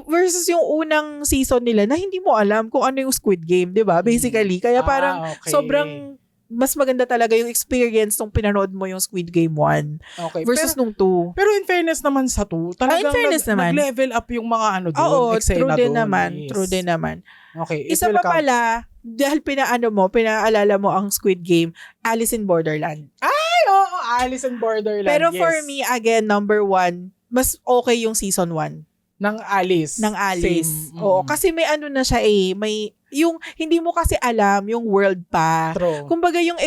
Versus yung unang season nila na hindi mo alam kung ano yung Squid Game, 'di ba? Basically, kaya parang okay. sobrang mas maganda talaga yung experience nung pinanood mo yung Squid Game 1 Okay. versus nung 2. Pero in fairness naman sa 2, talagang nag-level up yung mga ano doon. Oo, eksena true din doon. naman. Yes. True din naman. Okay. Isa pa pala, dahil pinaalala mo ang Squid Game, Alice in Borderland. Ay, oo, Alice in Borderland. Pero for me, again, number 1, mas okay yung season 1. Ng Alice. Same. Oo, kasi may ano na siya may yung hindi mo kasi alam yung world pa. True. Kumbaga yung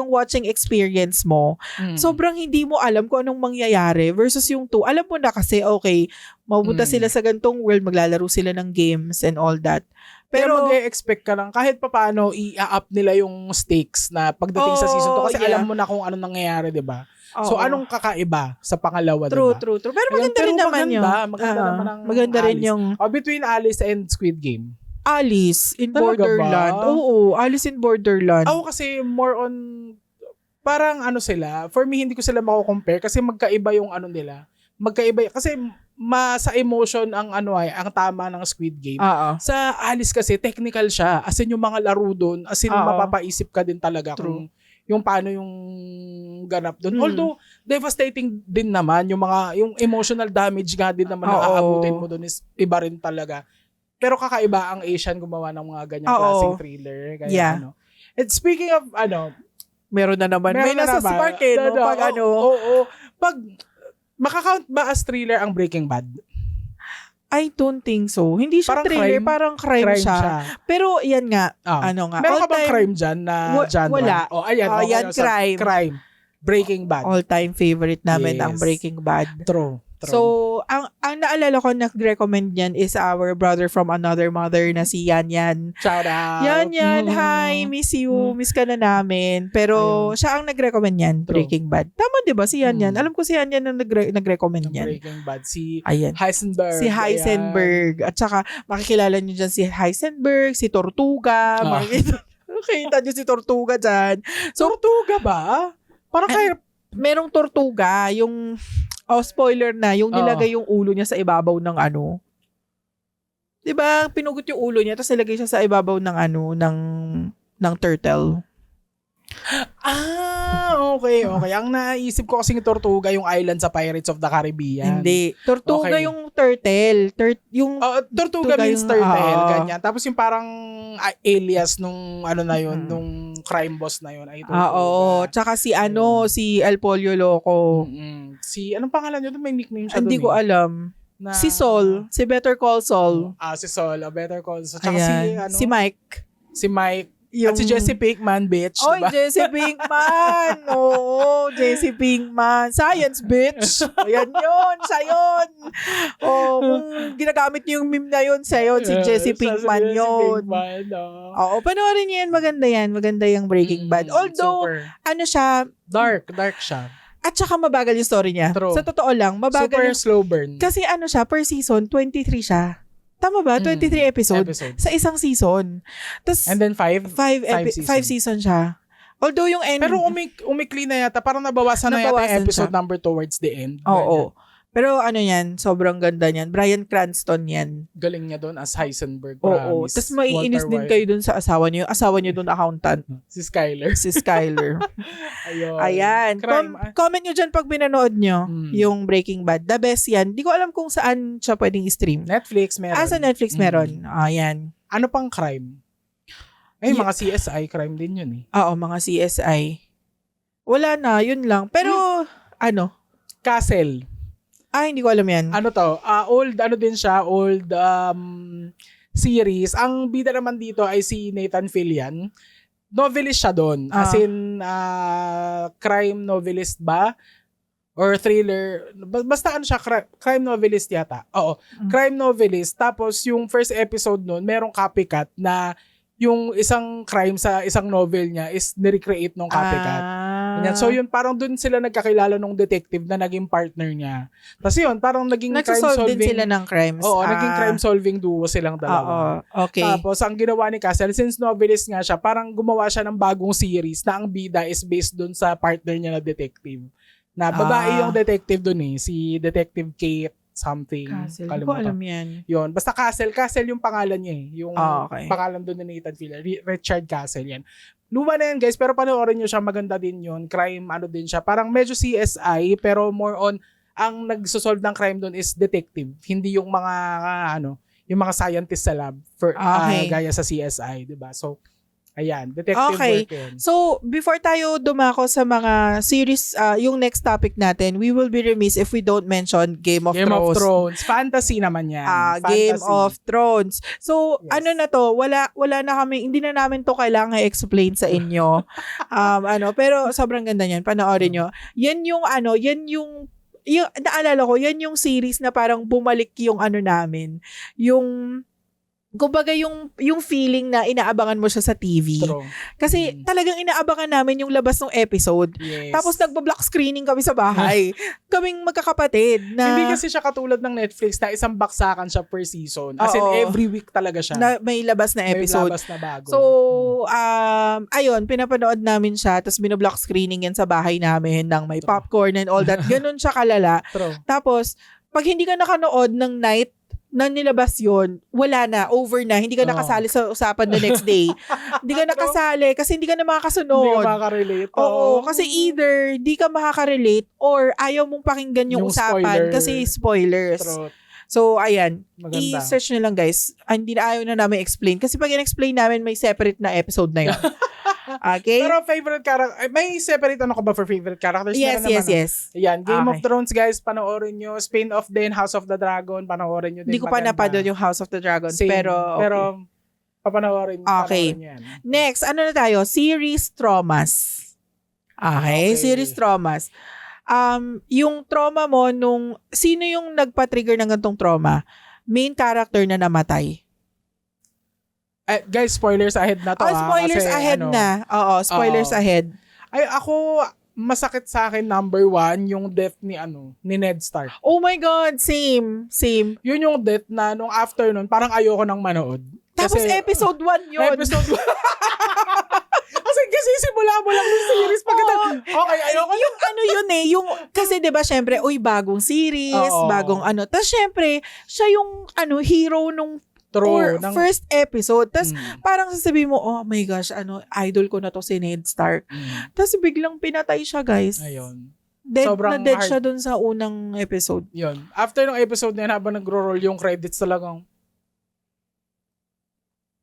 watching experience mo, sobrang hindi mo alam kung anong mangyayari versus yung 2. Alam mo na kasi, okay, mapupunta sila sa gantong world, maglalaro sila ng games and all that. Pero mag-e-expect ka lang kahit papaano i-up nila yung stakes na pagdating sa season 2 kasi alam mo na kung anong nangyayari, 'di ba? So anong kakaiba sa pangalawa, true, 'di ba? True. Pero maganda rin naman yung maganda rin yung between Alice and Squid Game. Alice in Talaga Borderland. Ba? Oo, Alice in Borderland. Ako kasi more on parang ano sila, for me hindi ko sila mako-compare kasi magkaiba yung ano nila. Magkaiba kasi sa emotion ang ang tama ng Squid Game. Sa Alice kasi technical siya. As in yung mga laro doon, as in mapapaisip ka din talaga kung yung paano yung ganap doon. Although devastating din naman yung emotional damage nga din naman na aabutin mo doon is iba rin talaga. Pero kakaiba ang Asian gumawa ng mga ganyang klaseng thriller. Kaya And speaking of meron na naman. May nasa spark no? Pag Pag makakount ba as thriller ang Breaking Bad? I don't think so. Hindi siya parang thriller, parang crime siya. Pero yan nga, meron ka bang crime dyan na genre? Wala. Ayan, crime. Crime. Breaking Bad. All-time favorite namin ang Breaking Bad. True. So, ang naalala ko nag-recommend niyan is our brother from another mother na si Yan Yan. Shout out. Yan. Hi, miss you. Miss ka na namin. Pero siya ang nag-recommend niyan, Breaking Bad. Tama 'di ba si Yan Yan? Alam ko si Yan Yan ang nag-recommend niyan. Breaking Bad si Heisenberg. Si Heisenberg. At saka makikilala niyo diyan si Heisenberg, si Tortuga. Makikita niyo si Tortuga diyan. So, Tortuga ba? Parang merong tortuga, yung spoiler na, yung nilagay yung ulo niya sa ibabaw ng 'di ba? Pinugot yung ulo niya tapos nilagay siya sa ibabaw ng ng turtle. Okay. Ang naisip ko kasing Tortuga yung island sa Pirates of the Caribbean. Hindi. Tortuga yung turtle. Yung Tortuga means turtle, ganyan. Tapos yung parang alias nung nung crime boss na yun ay Tortuga. Tsaka si si El Pollo Loco. Si anong pangalan niya doon? May nickname siya doon. Hindi ko alam. Si Saul, si Better Call Saul. Si Saul, Better Call Saul. Tsaka si Mike. At si Jesse Pinkman, bitch. Oy, diba? Jesse Pinkman. Oo, Jesse Pinkman. Science, bitch. Ayan yun. Siya yun. Kung ginagamit niyo yung meme na yun, siya yun. Si Jesse Pinkman yun. Oo, panoorin niyo yan. Maganda yung Breaking Bad. Although, siya. Dark siya. At saka mabagal yung story niya. True. Sa totoo lang, mabagal. Super slow burn. Kasi siya, per season, 23 siya. Tama ba? 23 episodes sa isang season. And then 5 season siya. Although yung end... Pero umikli na yata. Parang nabawasan na yata yung episode siya. Number towards the end. Oo. Pero yan, sobrang ganda niyan. Bryan Cranston yan. Galing niya doon as Heisenberg. Oo. Tapos maiinis din kayo doon sa asawa niyo. Asawa niyo doon accountant. Si Skyler. Ayun. Ayan. Comment nyo dyan pag binanood nyo yung Breaking Bad. The best yan. Di ko alam kung saan siya pwedeng stream. Netflix meron. Sa Netflix meron. Ayan. Ano pang crime? Mga CSI crime din yun Oo, mga CSI. Wala na, yun lang. Pero, Castle. Hindi ko alam yan. Old din siya, old series. Ang bida naman dito ay si Nathan Fillion. Novelist siya doon. As in, crime novelist ba? Or thriller. Basta siya, crime novelist yata. Oo, crime novelist. Tapos yung first episode noon, merong copycat na yung isang crime sa isang novel niya is nirecreate nung copycat. So yun, parang dun sila nagkakilala nung detective na naging partner niya. Tapos yun, parang naging crime solving. Din sila ng crimes. Oo, naging crime solving duo silang dalawa. Okay. Tapos ang ginawa ni Castle, since novelist nga siya, parang gumawa siya ng bagong series na ang bida is based dun sa partner niya na detective. Na babae yung detective dun eh. Si Detective Kate something. Castle. Hindi ko alam yan. Yun. Basta Castle. Castle yung pangalan niya eh. Yung okay. pangalan dun ni Nathan Fillion. Richard Castle yan. Luma na yan guys, pero panoorin nyo siya. Maganda din yun. Crime, ano din siya. Parang medyo CSI, pero more on, ang nagsosolve ng crime dun is detective. Hindi yung mga, yung mga scientist sa lab. Gaya sa CSI, diba? So, ayan, detective work yun. So, before tayo dumako sa mga series, yung next topic natin, we will be remiss if we don't mention Game of Thrones. Fantasy naman yan. Game of Thrones. So, yes. Na to, wala na kami, hindi na namin to kailangan i-explain sa inyo. Pero sobrang ganda niyan, panoorin nyo. Yan yung naalala ko, yan yung series na parang bumalik yung namin. Kumbaga yung feeling na inaabangan mo siya sa TV. True. Kasi talagang inaabangan namin yung labas ng episode. Yes. Tapos nagba-block screening kami sa bahay. Kaming magkakapatid na... Hindi kasi siya katulad ng Netflix na isang baksakan siya per season. As in, every week talaga siya. Na may labas na episode. May labas na bago. So, ayun, pinapanood namin siya. Tapos binoblock screening yan sa bahay namin ng may popcorn and all that. Ganun siya kalala. True. Tapos, pag hindi ka nakanood ng night na nilabas yon, wala na, over na, hindi ka nakasali sa usapan the next day. Hindi ka nakasali kasi hindi ka na makakasunod. Hindi ka makakarelate. Oo, kasi either di ka makaka-relate or ayaw mong pakinggan yung usapan kasi spoilers. True. So, ayan. Maganda. I-search nyo lang guys. Hindi na ayaw na namin explain. Kasi pag in-explain namin, may separate na episode na yun. Okay? Pero favorite character, may separate ka ba for favorite characters? Yes. Ayan, Game of Thrones guys, panoorin nyo. Spin-off din, House of the Dragon, panoorin nyo din. Hindi ko pa napanood yung House of the Dragon. Same. Pero papanoorin okay. Yan. Next, na tayo? Series traumas. Okay, series traumas. Yung trauma mo sino yung nagpa-trigger ng gantong trauma? Main character na namatay. Guys, spoilers ahead na to. Spoilers kasi, ahead na. Oo, spoilers ahead. Ay, ako, masakit sa akin number 1, yung death ni Ned Stark. Oh my God, same. Yun yung death na nung after nun, parang ayoko nang manood. Tapos episode 1 yun. Episode 1. Kasi simula mo lang yung series. Okay, ayoko. Yung kasi diba syempre, bagong series, bagong Tapos syempre, siya yung hero nung first episode. Tapos parang sasabihin mo, oh my gosh, idol ko na to si Ned Stark. Tapos biglang pinatay siya, guys. Ayun. Dead siya dun sa unang episode. Yun. After ng episode na yun, habang nagro-roll yung credits talagang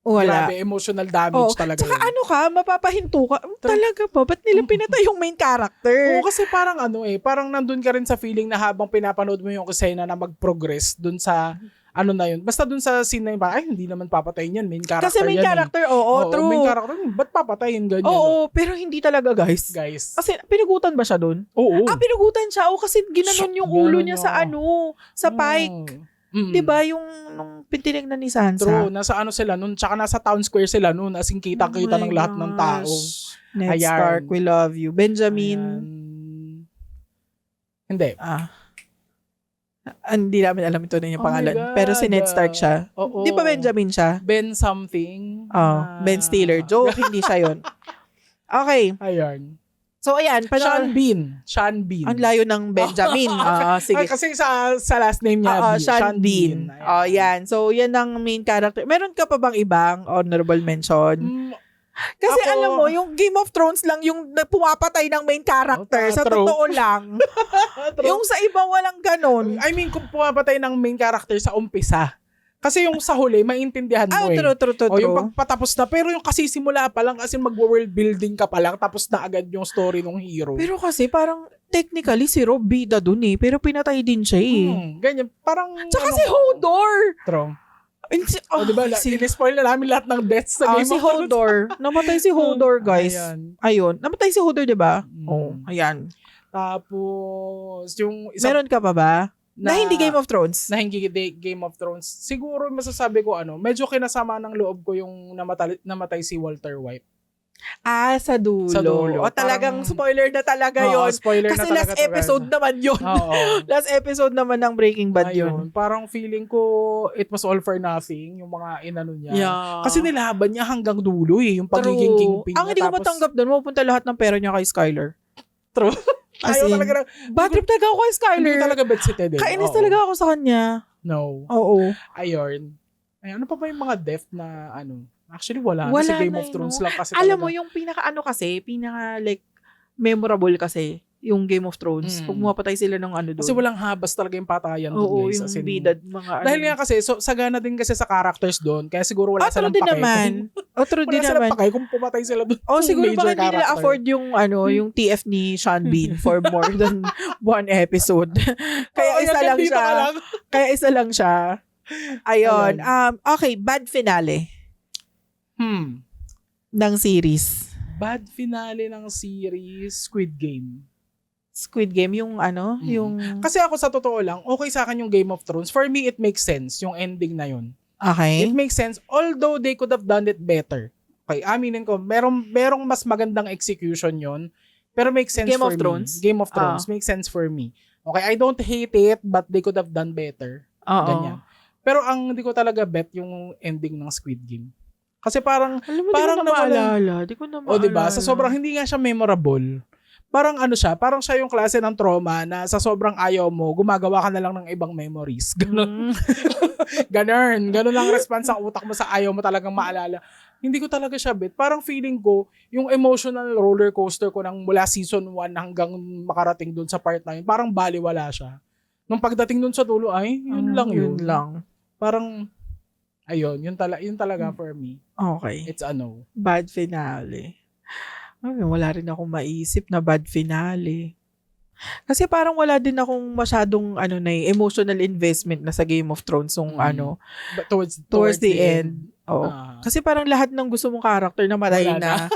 wala. Grabe, emotional damage talaga. Tsaka mapapahinto ka. Talaga ba? Ba't nila pinatay yung main character? Oo, kasi parang parang nandun ka rin sa feeling na habang pinapanood mo yung eksena na mag-progress dun sa na yun. Basta dun sa scene na yun, hindi naman papatayin yan. Main character kasi main yan. Character, true. Main character, ba't papatayin ganyan? Oo, pero hindi talaga, guys. Kasi pinugutan ba siya dun? Oo. Pinugutan siya. Kasi ginanon yung ulo niya sa sa pike. Diba yung nung pintinignan ni Sansa? True, nasa sila nun, tsaka nasa town square sila nun, as in kita-kita ng lahat ng tao. Ned Stark, we love you. Benjamin? Hindi. Hindi namin alam ito na yung pangalan. Pero si Ned Stark siya. Di ba Benjamin siya? Ben something. Ben Stiller. Joke, hindi siya yun. Okay. Ayan. So, ayan. Sean Bean. Ang layo ng Benjamin. Sige. Kasi sa last name niya, Sean Bean. Yan. So, yan ang main character. Meron ka pa bang ibang honorable mention? Kasi alam mo, yung Game of Thrones lang yung pumapatay ng main character. Sa totoo lang. Yung sa iba walang ganun. I mean, kung pumapatay ng main character sa umpisa. Kasi yung sa huli, maintindihan mo True. O yung pagpatapos na. Pero yung kasi simula pa lang, kasi mag-world building ka pa lang, tapos na agad yung story ng hero. Pero kasi parang, technically, si Rob bida dun pero pinatay din siya Ganyan. Parang, tsaka si Hodor! True. Diba, in-spoil na namin lahat ng deaths sa Game of Thrones. Si Hodor. Namatay si Hodor, guys. Ayun. Namatay si Hodor, diba? Ayan. Tapos, yung isang... Meron ka pa ba? Na hindi Game of Thrones? Na hindi Game of Thrones. Siguro, masasabi ko medyo kinasama ng loob ko yung namatay si Walter White. Sa dulo. O talagang spoiler na talaga yun. Spoiler kasi na talaga. Kasi last episode naman yun. Last episode naman ng Breaking Bad yun. Parang feeling ko it was all for nothing, yung mga inano niya. Yeah. Kasi nilaban niya hanggang dulo yung pagiging kingpin niya. Ang hindi ko matanggap doon, mapunta lahat ng pera niya kay Skyler. True. Ayaw talaga na. Bad trip talaga ako kay Skyler. Hindi talaga bet si Ted. Kainis talaga ako sa kanya. No. Oo. Ayun. Ay, ano pa ba yung mga death na ano? Actually, wala. Wala Kasi Game na of Thrones lang kasi Alam talaga. mo, yung pinaka like, memorable kasi, yung Game of Thrones. Pag mapatay sila ng ano doon. Kasi walang habas talaga yung patayan doon, Oo, guys. yung bidad, mga dahil nga kasi, so, sagana din kasi sa characters doon. Kaya siguro wala silang din pake. naman. True din Wala silang naman. pake kung pumatay sila doon. Siguro major baka hindi nila character. afford yung TF ni Sean Bean for more than one episode. Kaya isa lang siya. Ayun. Okay, bad finale ng series. Bad finale ng series, Squid Game. Squid Game, yung yung... Kasi ako sa totoo lang, okay sa akin yung Game of Thrones. For me, it makes sense, yung ending na yun. Okay. It makes sense, although they could have done it better. Okay, aminin ko, merong mas magandang execution yun, pero makes sense Game for of me. Thrones? Game of Thrones, makes sense for me. Okay, I don't hate it, but they could have done better. Ganyan. Pero ang hindi ko talaga bet yung ending ng Squid Game. Kasi parang, Alam mo, parang di ko na maalala. O diba, sa sobrang hindi nga siya memorable, parang parang siya yung klase ng trauma na sa sobrang ayaw mo, gumagawa ka na lang ng ibang memories. Ganon. Ganon lang response ang utak mo sa ayaw mo talagang maalala. Hindi ko talaga siya bet. Parang feeling ko, yung emotional roller coaster ko ng mula season 1 hanggang makarating dun sa part na yun, parang baliwala siya. Nung pagdating dun sa dulo, ay, yun lang. Parang, ayun, yun talaga for me. Okay. It's a no. Bad finale. Wala rin akong maisip na bad finale. Kasi parang wala din akong masyadong emotional investment na sa Game of Thrones But towards the end. Oo. Kasi parang lahat ng gusto mong character na matay na.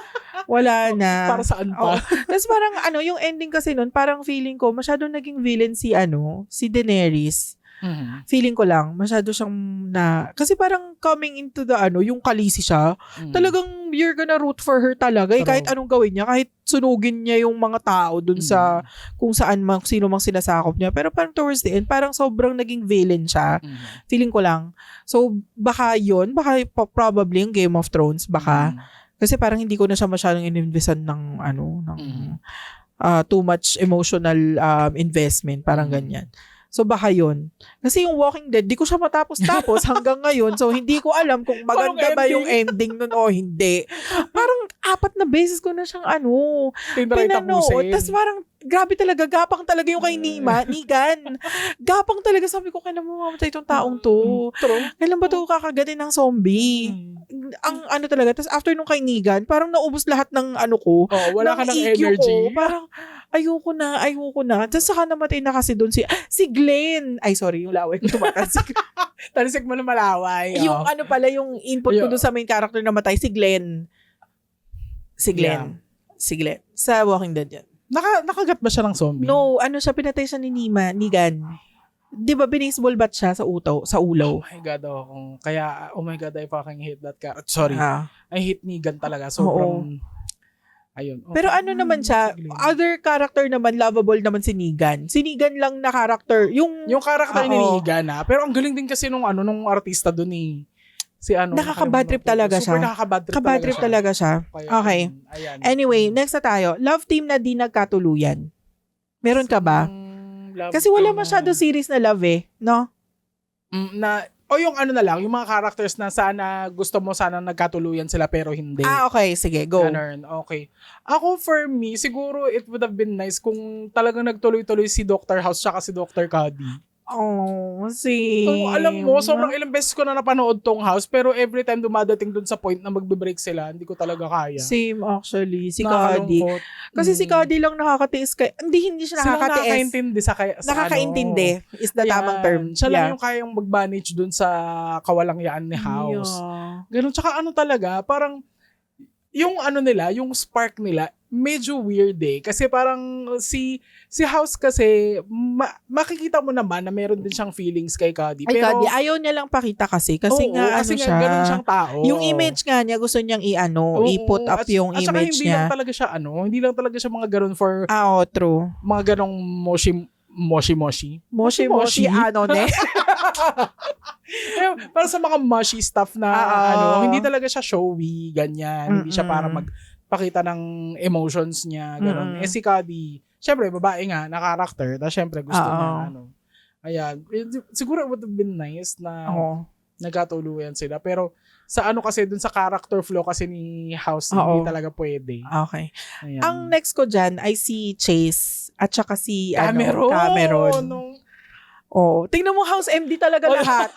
Wala na. Para saan pa? Tapos parang yung ending kasi nun, parang feeling ko masyadong naging villain si Daenerys. Mm-hmm. Feeling ko lang, masyado siyang kasi parang coming into the yung kalisi siya, talagang you're gonna root for her talaga. Kahit anong gawin niya, kahit sunugin niya yung mga tao dun sa kung saan sino mang sinasakop niya. Pero parang towards the end, parang sobrang naging villain siya. Feeling ko lang. So, baka probably yung Game of Thrones, baka. Kasi parang hindi ko na siya masyadong ininvestan ng too much emotional investment, parang ganyan. So baka yun. Kasi yung Walking Dead, di ko siya matapos hanggang ngayon. So hindi ko alam kung maganda ba yung ending nun o hindi. Parang 4 na beses ko na siyang pinanood. Tapos parang grabe talaga, gapang talaga yung kay Negan. Gapang talaga, sabi ko, kailan mo mamatay itong taong to? Kailan ba ito kakagatin ng zombie? Ang talaga. Tapos after nung kay Negan, parang naubos lahat ng ko. Wala ka ng energy. Ko. Parang ayoko na. Tapos saka namatay na kasi doon si Glenn. Ay, sorry, yung laway ko tumatalsik. Talsik mo na malaway. Yung yung input ko doon sa main character na matay, si Glenn. Si Glenn. Sa Walking Dead yan. Nakagat ba siya ng zombie? No, pinatay siya ni Negan. Di ba, binisball bat siya sa ulo? Oh my God, oh my God, I fucking hate that character. Sorry. I hate Negan talaga. Sobrang, ayun. Okay. Pero naman siya, other character naman, lovable naman si Negan. Si Negan lang na character. Yung character ni Negan Pero ang galing din kasi nung artista doon nakaka-bad trip talaga siya. Super nakaka-bad trip talaga siya. Okay. Ayan. Anyway, next na tayo. Love team na di nagkatuluyan. Meron ka ba? Kasi wala masyado series na love no? Yung na lang, yung mga characters na gusto mo sana nagkatuluyan sila pero hindi. Okay. Sige, go. Ganun, okay. Ako, for me, siguro it would have been nice kung talagang nagtuloy-tuloy si Dr. House tsaka si Dr. Cuddy. So, alam mo, sobrang ilang beses ko na napanood tong House, pero every time dumadating dun sa point na magbe-break sila, hindi ko talaga kaya. Same actually, si Cuddy. Kasi si Cuddy lang nakakatiis hindi siya nakakatiis. Nakakaintindi is the tamang term. Siya lang yung kayang mag-manage dun sa kawalangyaan ni House. Ganun, tsaka talaga, parang yung nila, yung spark nila, medyo weird Kasi parang si House kasi, makikita mo naman na meron din siyang feelings kay Cuddy. Pero Cuddy, ayaw niya lang pakita kasi nga siya. Ganun siyang tao. Yung image nga niya, gusto niyang i-put up yung image hindi niya. Lang talaga siya hindi lang talaga siya mga ganun for... true. Mga ganong moshi. Para sa mga mushy stuff na hindi talaga siya showy, ganyan. Hindi siya para magpakita ng emotions niya, gano'n. Si Cuddy, syempre, babae nga, na character. Tapos syempre, gusto niya, ayan. Siguro it would have been nice na nagkatuluyan sila. Pero, sa kasi dun sa character flow kasi ni House, hindi talaga pwede. Okay. Ayan. Ang next ko dyan ay si Chase at saka si Cameron. Tingnan mo, House MD talaga lahat.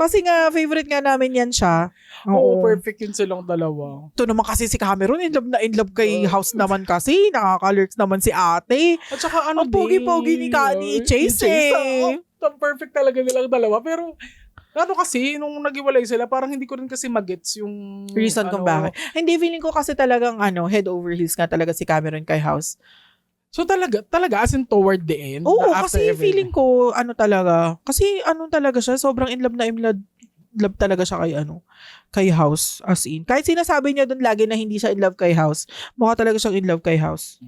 Kasi nga, favorite nga namin yan siya. Oo, perfect yun silang dalawa. Ito naman kasi si Cameron, in love kay House naman kasi. Nakaka-lurks naman si ate. At saka ang pogi-pogi ni Chase eh. Perfect talaga nilang dalawa. Pero, kasi, nung nag-iwalay sila, parang hindi ko rin kasi magets yung reason kung bakit. Hindi, feeling ko kasi talagang head over heels nga talaga si Cameron kay House. So talaga as in toward the end? Oo, kasi feeling ko, talaga siya, sobrang in love talaga siya kay House, as in. Kahit sinasabi niya doon lagi na hindi siya in love kay House, mukha talaga siyang in love kay House.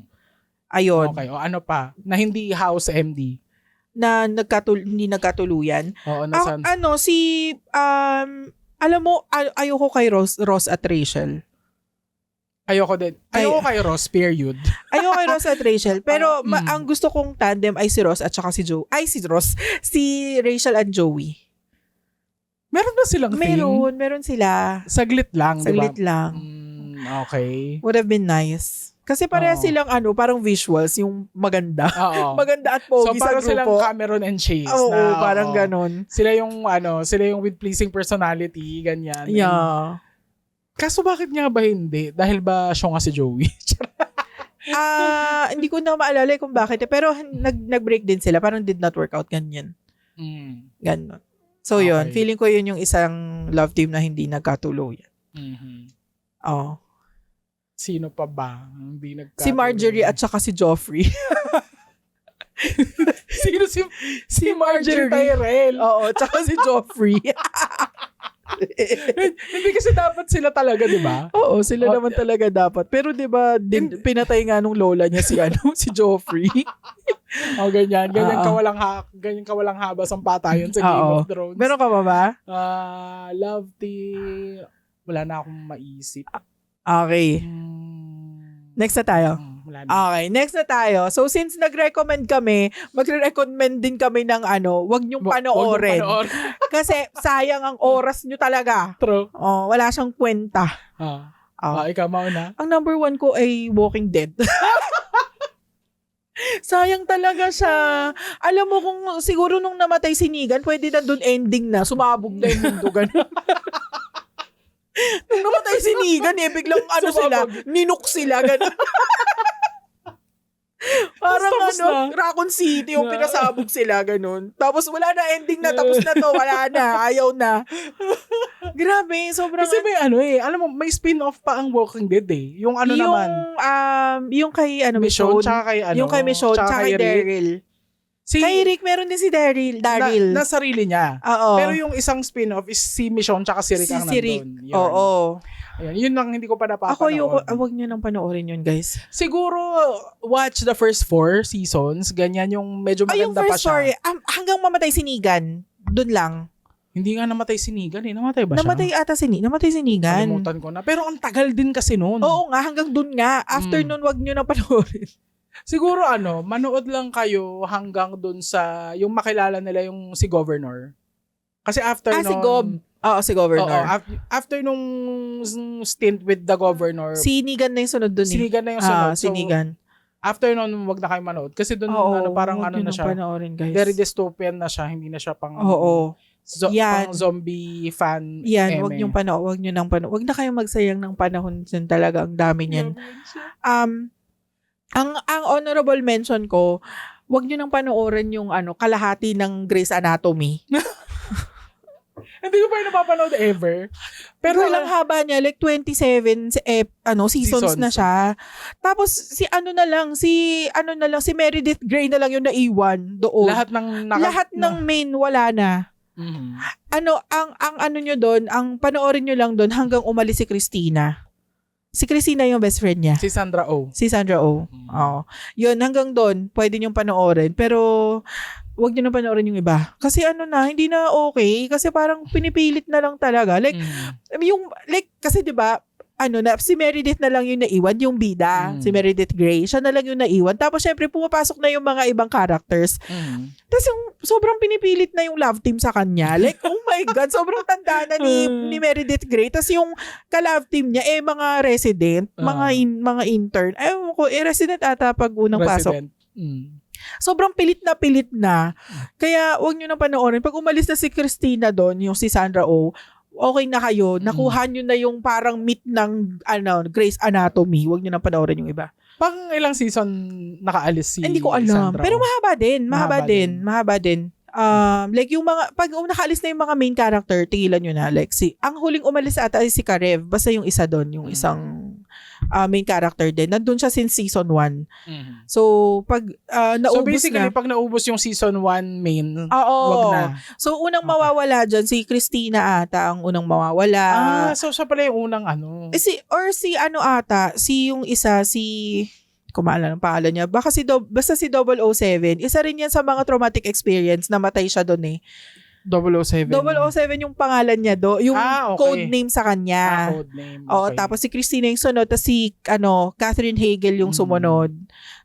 Ayun. Okay, ano pa? Na hindi House MD? Na hindi nagkatuluyan. Oo, alam mo, ayoko kay Ross at Rachel. Ayoko din. Ayoko kay Ross, period. Ayoko kay Ross at Rachel. Pero ang gusto kong tandem ay si Ross at saka si Joe. Si Rachel and Joey. Meron ba silang thing? Meron sila. Saglit lang, di ba? Saglit lang. Okay. Would have been nice. Kasi pareha silang parang visuals, yung maganda. Maganda at pogi sa grupo. So parang silang Cameron and Chase. Parang ganon. Sila yung with pleasing personality, ganyan. Yeah. Kaso bakit nga ba hindi? Dahil ba siya nga si Joey? Hindi ko na maalala kung bakit. Pero nag-break din sila. Parang did not work out, ganyan. Ganon. So yun, feeling ko yun yung isang love team na hindi nagkatuluyan. Sino pa ba? Hindi nagkatuluyan. Si Marjorie at saka si Joffrey. Sino si Marjorie Tyrell? Oo, tsaka si Joffrey. Hindi kasi dapat sila talaga, di ba? Oo, sila naman talaga dapat. Pero di ba, pinatay nga nung lola niya si Joffrey. Ganyan kawalang habas ang patayon sa Game of Thrones. Meron ka ba? Love team. Wala na akong maisip. Okay. Next na tayo. Okay, next na tayo. So, since nag-recommend kami, magre-recommend din kami ng wag niyong panoorin. Kasi sayang ang oras niyo talaga. True. Wala siyang kwenta. Ikaw mauna. Ang number 1 ko ay Walking Dead. Sayang talaga siya. Alam mo kung siguro nung namatay si Negan, pwede na dun ending na. Sumabog na yung mundo. Ganun. Nung namatay si Negan, biglang ninuk sila, gano'n. Parang Raccoon City, yung pinasabog sila, gano'n. Tapos wala na, ending na, tapos na to, wala na, ayaw na. Grabe, sobrang... Kasi may alam mo, may spin-off pa ang Walking Dead Yung naman. Yung kay Michonne, tsaka kay yung kay Michonne, tsaka kay Daryl. Kay Rick, meron din si Daryl. Na sarili niya. Oo. Pero yung isang spin-off is si Michonne tsaka si Rick ang nandun. Oo. Ayun, yun lang hindi ko pa napapanood. Wag niyo nang panoorin yun, guys. Siguro, watch the first 4 seasons. Ganyan yung medyo maganda pa siya. Yung first 4, hanggang mamatay si Negan. Doon lang. Hindi nga namatay si Negan Namatay ba siya? Namatay si Negan. Kalimutan ko na. Pero ang tagal din kasi noon. Oo nga, hanggang doon nga. After noon, wag niyo nang panoorin. Siguro manood lang kayo hanggang dun sa, yung makilala nila yung si Governor. Kasi after si Gob. Oo, si Governor. After nung stint with the Governor. Si Negan na yung sunod dun Si Negan na yung sunod. Si Negan. After nun, wag na kayo manood. Kasi dun, parang na siya. Panoorin, guys. Very dystopian na siya. Hindi na siya pang... Yan. Pang zombie fan. Yan, wag nyo nang panoorin. Wag na kayong magsayang ng panahon din talaga. Ang dami niyan. Ang honorable mention ko, wag nyo nang panoorin yung kalahati ng Grey's Anatomy. Hindi ko pa yung napapanood ever. Pero lang haba niya, like 27 seasons na siya. Tapos si Meredith Grey na lang yung naiwan doon. Lahat ng main wala na. Mm-hmm. Ang nyo doon, ang panoorin nyo lang doon hanggang umalis si Christina. Si Christina yung best friend niya. Si Sandra Oh. Mm-hmm. Oo. Yun, hanggang doon, pwede niyong panoorin. Pero, wag niyo na panoorin yung iba. Kasi hindi na okay. Kasi parang pinipilit na lang talaga. Like, kasi diba, si Meredith na lang yung naiwan, yung bida, si Meredith Grey, siya na lang yung naiwan. Tapos syempre pumapasok na yung mga ibang characters. Tapos yung sobrang pinipilit na yung love team sa kanya. Like, oh my God, sobrang tanda na ni Meredith Grey. Tapos yung ka-love team niya, mga resident, mga intern. Ewan ko, resident ata pag unang pasok. Sobrang pilit na. Kaya wag nyo na panoorin. Pag umalis na si Christina doon, yung si Sandra Oh, okay na kayo. Nakuha nyo na yung parang meat ng Grey's Anatomy. Huwag nyo na panoorin yung iba. Pang ilang season nakaalis si Hindi ko alam. Sandra? Pero mahaba din. Like yung mga, pag nakaalis na yung mga main character, tigilan nyo na. Like ang huling umalis ata ay si Karev. Basta yung isa doon, yung isang main character din. Nandun siya since season 1. So, pag naubos so basically, pag naubos yung season 1 main, wag na. So, unang mawawala dyan, si Christina ata ang unang mawawala. So siya pala yung unang si yung isa, kumaalala ng pangalan niya. Basta si 007, isa rin yan sa mga traumatic experience, namatay siya doon 007. 007 yung pangalan niya yung okay. code name sa kanya. Code name. Okay. Tapos si Christina yung sunod, tapos si Catherine Hagel yung sumunod.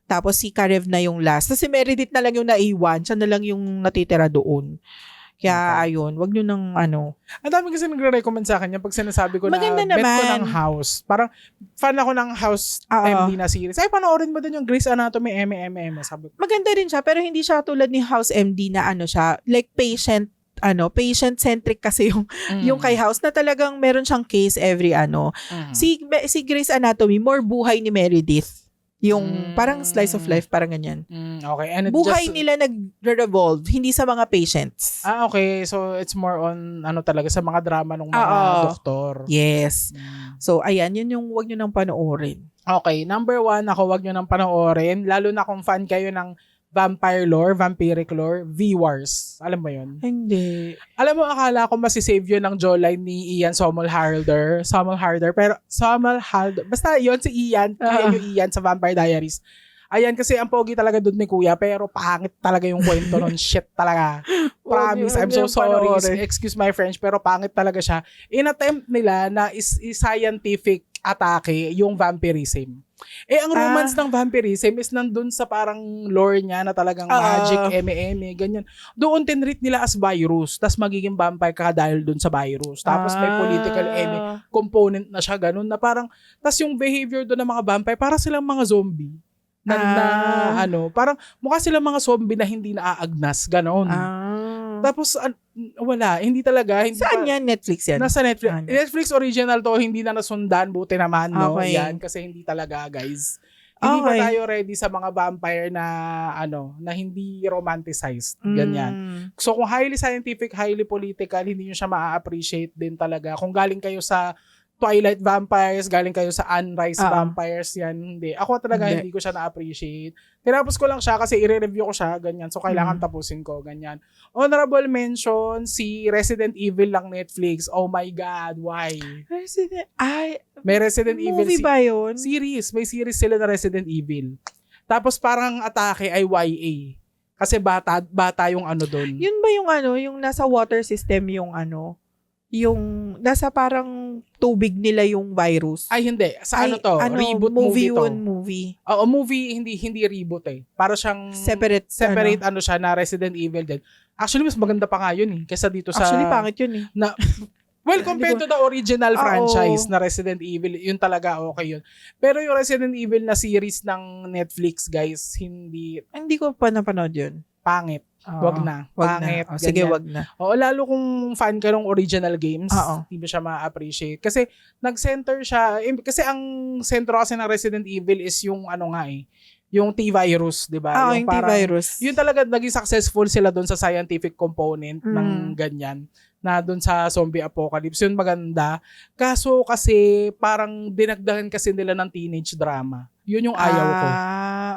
Tapos si Karev na yung last. Tapos si Meredith na lang yung naiwan, siya na lang yung natitira doon. Kaya ayun, wag nyo nang Ang dami kasi nagre-recommend sa akin pag sinasabi ko maganda na bet ko naman. ng House. Parang fan ako ng House MD na series. Ay, panoorin mo din yung Grey's Anatomy sabi ko. Maganda rin siya, pero hindi siya tulad ni House MD na siya, like patient-centric kasi yung kay House na talagang meron siyang case every Si Grey's Anatomy, more buhay ni Meredith. Yung parang slice of life, parang ganyan. Okay. And buhay nila nag-revolve, hindi sa mga patients. Okay. So, it's more on, talaga, sa mga drama ng mga doktor. Yes. So, ayan, yun yung wag nyo nang panoorin. Okay. Number 1, wag nyo nang panoorin. Lalo na kung fan kayo ng vampire lore, vampiric lore, V-Wars. Alam mo yun? Hindi. Alam mo, akala ko masisave yun ng jawline ni Ian Somerhalder. Pero Somerhalder. Basta yun si Ian. Yung Ian sa Vampire Diaries. Ayan, kasi ang pogi talaga doon ni Kuya, pero pangit talaga yung kwento nun. Shit talaga. Promise, I'm so sorry. Excuse my French, pero pangit talaga siya. In-attempt nila na scientific atake yung vampirism. Ang romance ng vampirism is nandun sa parang lore niya na talagang magic, ganyan. Doon tinreat nila as virus, tas magiging vampire ka dahil dun sa virus. Tapos may political component na siya, ganun, na parang, tas yung behavior doon ng mga vampire, para silang mga zombie. Parang mukha silang mga zombie na hindi naaagnas, ganun. Tapos, wala, hindi talaga. Saan yan? Netflix yan? Nasa Netflix. Netflix original to, hindi na nasundan. Buti naman, no? Okay. Yan, kasi hindi talaga, guys. Hindi pa tayo ready sa mga vampire na, na hindi romanticized. Ganyan. So, kung highly scientific, highly political, hindi nyo siya ma-appreciate din talaga. Kung galing kayo sa Twilight vampires, galing kayo sa Anne Rice vampires, yan, hindi. Ako talaga hindi ko siya na-appreciate. Tinapos ko lang siya kasi i-review ko siya, ganyan. So, kailangan tapusin ko, ganyan. Honorable mention, si Resident Evil lang Netflix. Oh my God, why? May Resident Evil. Movie ba yun? Series. May series sila na Resident Evil. Tapos parang atake ay YA. Kasi bata yung doon. Yun ba yung yung nasa water system yung yung nasa parang tubig nila yung virus? Ay, hindi. Sa reboot movie to. Movie. Oo, movie, hindi reboot Para siyang separate siya na Resident Evil din. Actually, mas maganda pa nga yun kesa dito sa... Actually, pangit yun Well, compared to the original franchise na Resident Evil, yun talaga okay yun. Pero yung Resident Evil na series ng Netflix, guys, hindi ko pa napanood yun. Pangit. Wag na. Pangit. Sige, wag na. Oo, lalo kung fan ka ng original games, hindi mo siya ma-appreciate. Kasi nag-center siya, kasi ang sentro kasi ng Resident Evil is yung yung T-virus, di ba? Yung T-virus. Yun talaga, naging successful sila doon sa scientific component ng ganyan, na doon sa zombie apocalypse. Yun maganda. Kaso kasi, parang dinagdagan kasi nila ng teenage drama. Yun yung ayaw ko.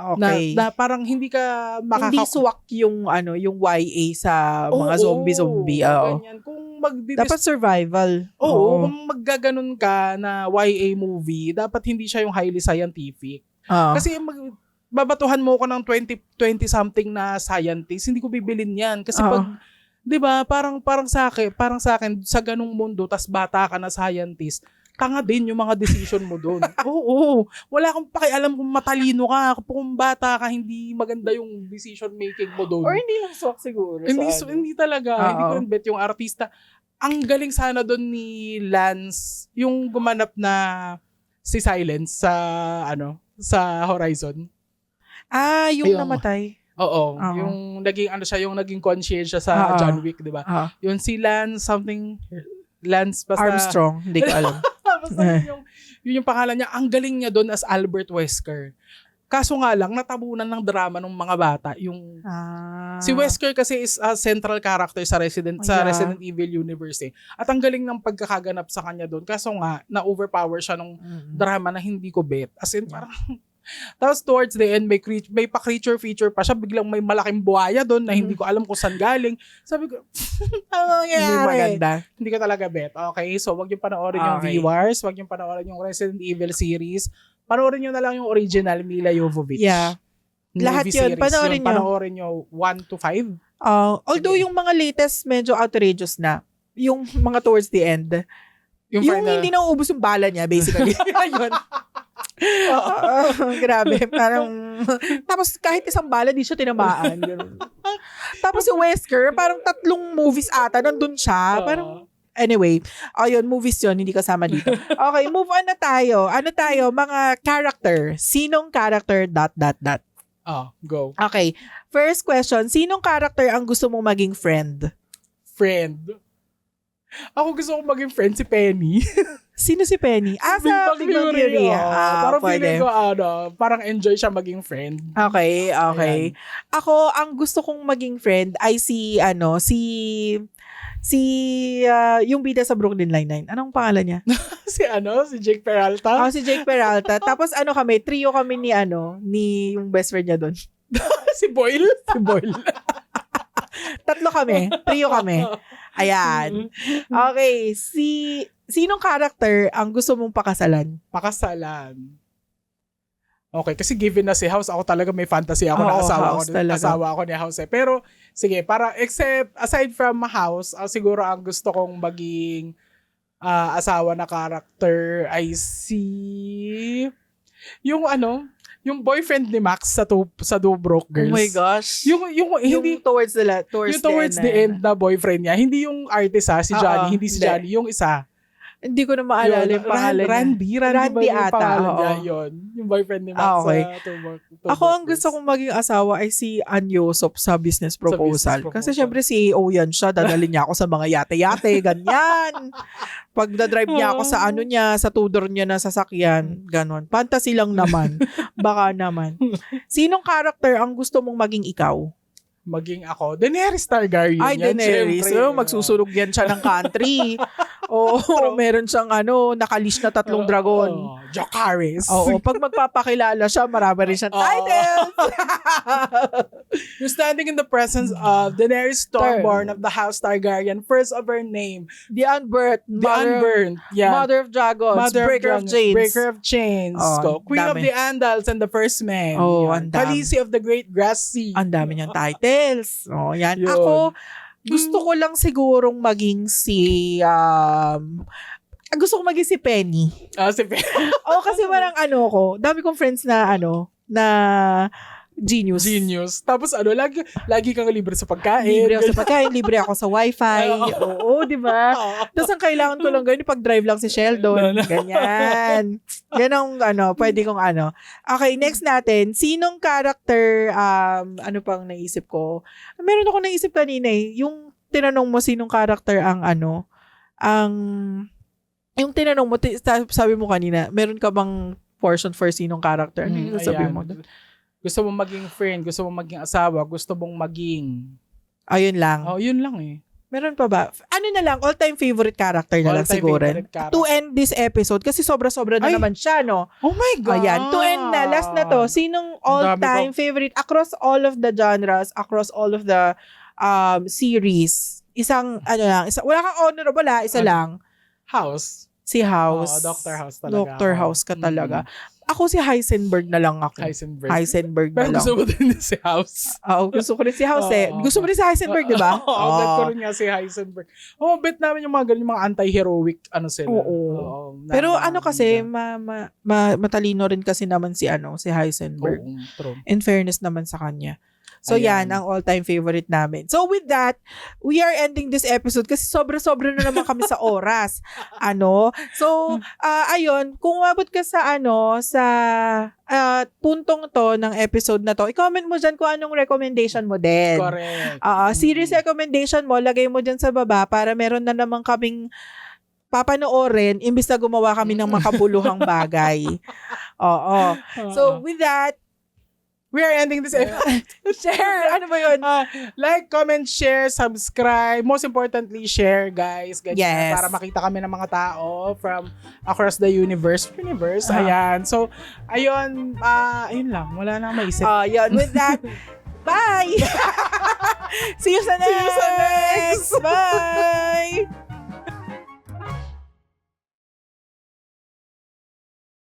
Okay. Na parang hindi ka hindi swak yung yung YA sa mga zombie. Ganyan. Kung dapat survival. Kung maggaganon ka na YA movie, dapat hindi siya yung highly scientific. Kasi babatuhan mo ko ng 20 something na scientist, hindi ko bibilin yan. Kasi pag, 'di ba, parang sa akin sa ganung mundo, tas bata ka na scientist, tanga din yung mga decision mo doon. Oo. Wala kang pakialam kung matalino ka, kung bata ka, hindi maganda yung decision making mo doon. Or hindi lang swak siguro. Hindi talaga. Hindi ko bet yung artista. Ang galing sana doon ni Lance, yung gumanap na si Silence sa Horizon. Yung namatay. Oo. Yung yung naging concierge siya sa John Wick, di ba? Yun si Lance basta Armstrong, hindi ko alam. basta yun yung pangalan niya. Ang galing niya doon as Albert Wesker. Kaso nga lang, natabunan ng drama ng mga bata. Si Wesker kasi is a central character sa Resident Evil universe. At ang galing ng pagkakaganap sa kanya doon. Kaso nga, na-overpower siya ng drama na hindi ko bet. As in, parang tapos towards the end, may pa-creature feature pa siya. Biglang may malaking buhaya doon na hindi ko alam kung saan galing. Sabi ko, hindi maganda. Hindi ko talaga bet. Okay, so wag yung panoorin yung viewers. Wag yung panoorin yung Resident Evil series. Panoorin nyo na lang yung original Mila Jovovich. Yeah. Lahat yun, panoorin nyo 1 to 5. Although yung mga latest medyo outrageous na. Yung mga towards the end. Yung hindi na uubos yung bala niya, basically. Ayun. Grabe. Parang, tapos kahit isang bala, di siya tinamaan. Tapos yung Wesker, parang 3 movies ata, nandun siya. Parang, anyway, ayun, movies yun, hindi kasama dito. Okay, move on na tayo. Ano tayo? Mga character. Sinong character ... Go. Okay. First question, sinong character ang gusto mong maging friend? Friend? Ako gusto kong maging friend si Penny. Sino si Penny? Sa Big Bang Theory. Parang feeling ko, parang enjoy siya maging friend. Okay. Ayan. Ako, ang gusto kong maging friend ay yung bida sa Brooklyn Nine-Nine. Anong pangalan niya? Si Jake Peralta? Si Jake Peralta. Tapos trio kami ni yung best friend niya doon. Si Boyle? Si Boyle. 3 kami. Trio kami. Ayan. Okay. Sinong character ang gusto mong pakasalan? Pakasalan. Okay, kasi given na si House, ako talaga may fantasy ako na asawa ko ni House. Pero, sige, aside from House, siguro ang gusto kong maging asawa na character ay yung boyfriend ni Max sa Two Broke Girls. Oh my gosh. Yung hindi towards the end na boyfriend niya. Hindi yung artist si Johnny. Hindi si Johnny. Yung isa. Hindi ko na maalala yung pangalan niya. Randy ata. Yun. Yung boyfriend ni Max sa Two Broke Girls. Ako ang gusto kong maging asawa ay si Anyosop sa Business Proposal. Kasi syempre CEO yan siya. Dadalhin niya ako sa mga yate-yate. Ganyan. Pag da-drive niya ako sa sa tudor niya na sasakyan. Ganon. Fantasy lang naman. Baka naman. Sinong character ang gusto mong maging ikaw? Maging ako? Daenerys Targaryen. Ay, Daenerys. Magsusunog yan siya ng country. Meron siyang nakalish na 3 dragon. Jokaris. Pag magpapakilala siya, marami rin siyang titles. You're standing in the presence of Daenerys Stormborn of the House Targaryen, first of her name. The Unburnt. Mother of Dragons. Breaker of Chains. Queen of the Andals and the First Man. Khaleesi of the Great Grass Sea. Ang dami niyang titles. Yan. Yun. Ako, gusto ko lang sigurong maging gusto ko maging si Penny. Si Penny. Kasi parang dami kong friends na genius. Tapos lagi kang libre sa pagkain. Libre ako sa pagkain, libre ako sa wifi. Oo, di ba? Tapos ang kailangan ko lang gawin, pag-drive lang si Sheldon. Ganyan. Ganong pwede kong Okay, next natin. Sinong character, pang naisip ko? Meron ako naisip kanina yung tinanong mo sinong character yung tinanong mo, sabi mo kanina, meron ka bang portion for sinong character? Ano yung sabi mo? Gusto mong maging friend, gusto mong maging asawa, gusto mong maging... Ayun lang. Yun lang eh. Meron pa ba? Na lang, all-time favorite character na lang siguro. To end this episode, kasi sobra-sobra na naman siya, no? Oh my God! Ayan, to end na, last na to. Sinong all-time favorite across all of the genres, across all of the series? Wala kang honorable, isa lang. House. Si House. Dr. House talaga. Dr. House ka talaga. Ako si Heisenberg na lang ako. Heisenberg na Pero lang. gusto mo din si House. Oo, gusto ko rin si House eh. Gusto mo rin si Heisenberg, di ba? Oo, bet ko rin nga si Heisenberg. Bet namin yung mga ganun, yung mga anti-heroic, sila. Oo. Pero kasi, matalino rin kasi naman si Heisenberg. Oo, true. In fairness naman sa kanya. So yan, ang all-time favorite namin. So with that, we are ending this episode kasi sobra-sobra na naman kami sa oras. So, ayun, kung umabot ka sa puntong to ng episode na to, i-comment mo dyan kung anong recommendation mo din. Correct. Series recommendation mo, lagay mo dyan sa baba para meron na naman kaming papanoorin imbis na gumawa kami ng makabuluhang bagay. Oo. So with that, we are ending this episode. Share! Ano ba yun? Like, comment, share, subscribe. Most importantly, share, guys. Ganyan, yes. Para makita kami ng mga tao from across the universe. Ayan. So, ayun lang. Wala na maisip. Yun. With that, bye! See you sa next! Bye!